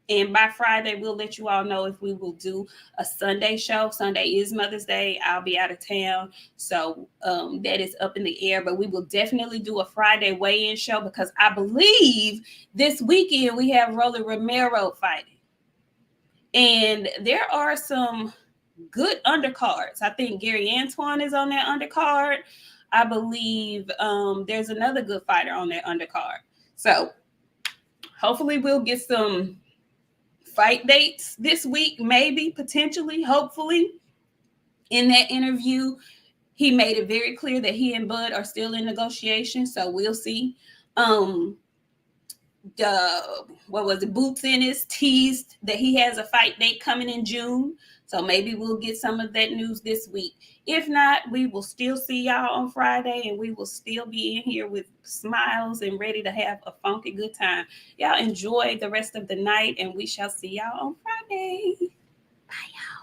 And by Friday, we'll let you all know if we will do a Sunday show. Sunday is Mother's Day. I'll be out of town. So that is up in the air. But we will definitely do a Friday weigh-in show because I believe this weekend we have Rolly Romero fighting. And there are some good undercards. I think Gary Antoine is on that undercard. I believe there's another good fighter on that undercard. So hopefully we'll get some fight dates this week, maybe, potentially, hopefully. In that interview, he made it very clear that he and Bud are still in negotiation, so we'll see. Boots Ennis teased that he has a fight date coming in June, so maybe we'll get some of that news this week. If not, we will still see y'all on Friday, and we will still be in here with smiles and ready to have a funky good time. Y'all enjoy the rest of the night, and we shall see y'all on Friday. Bye, y'all.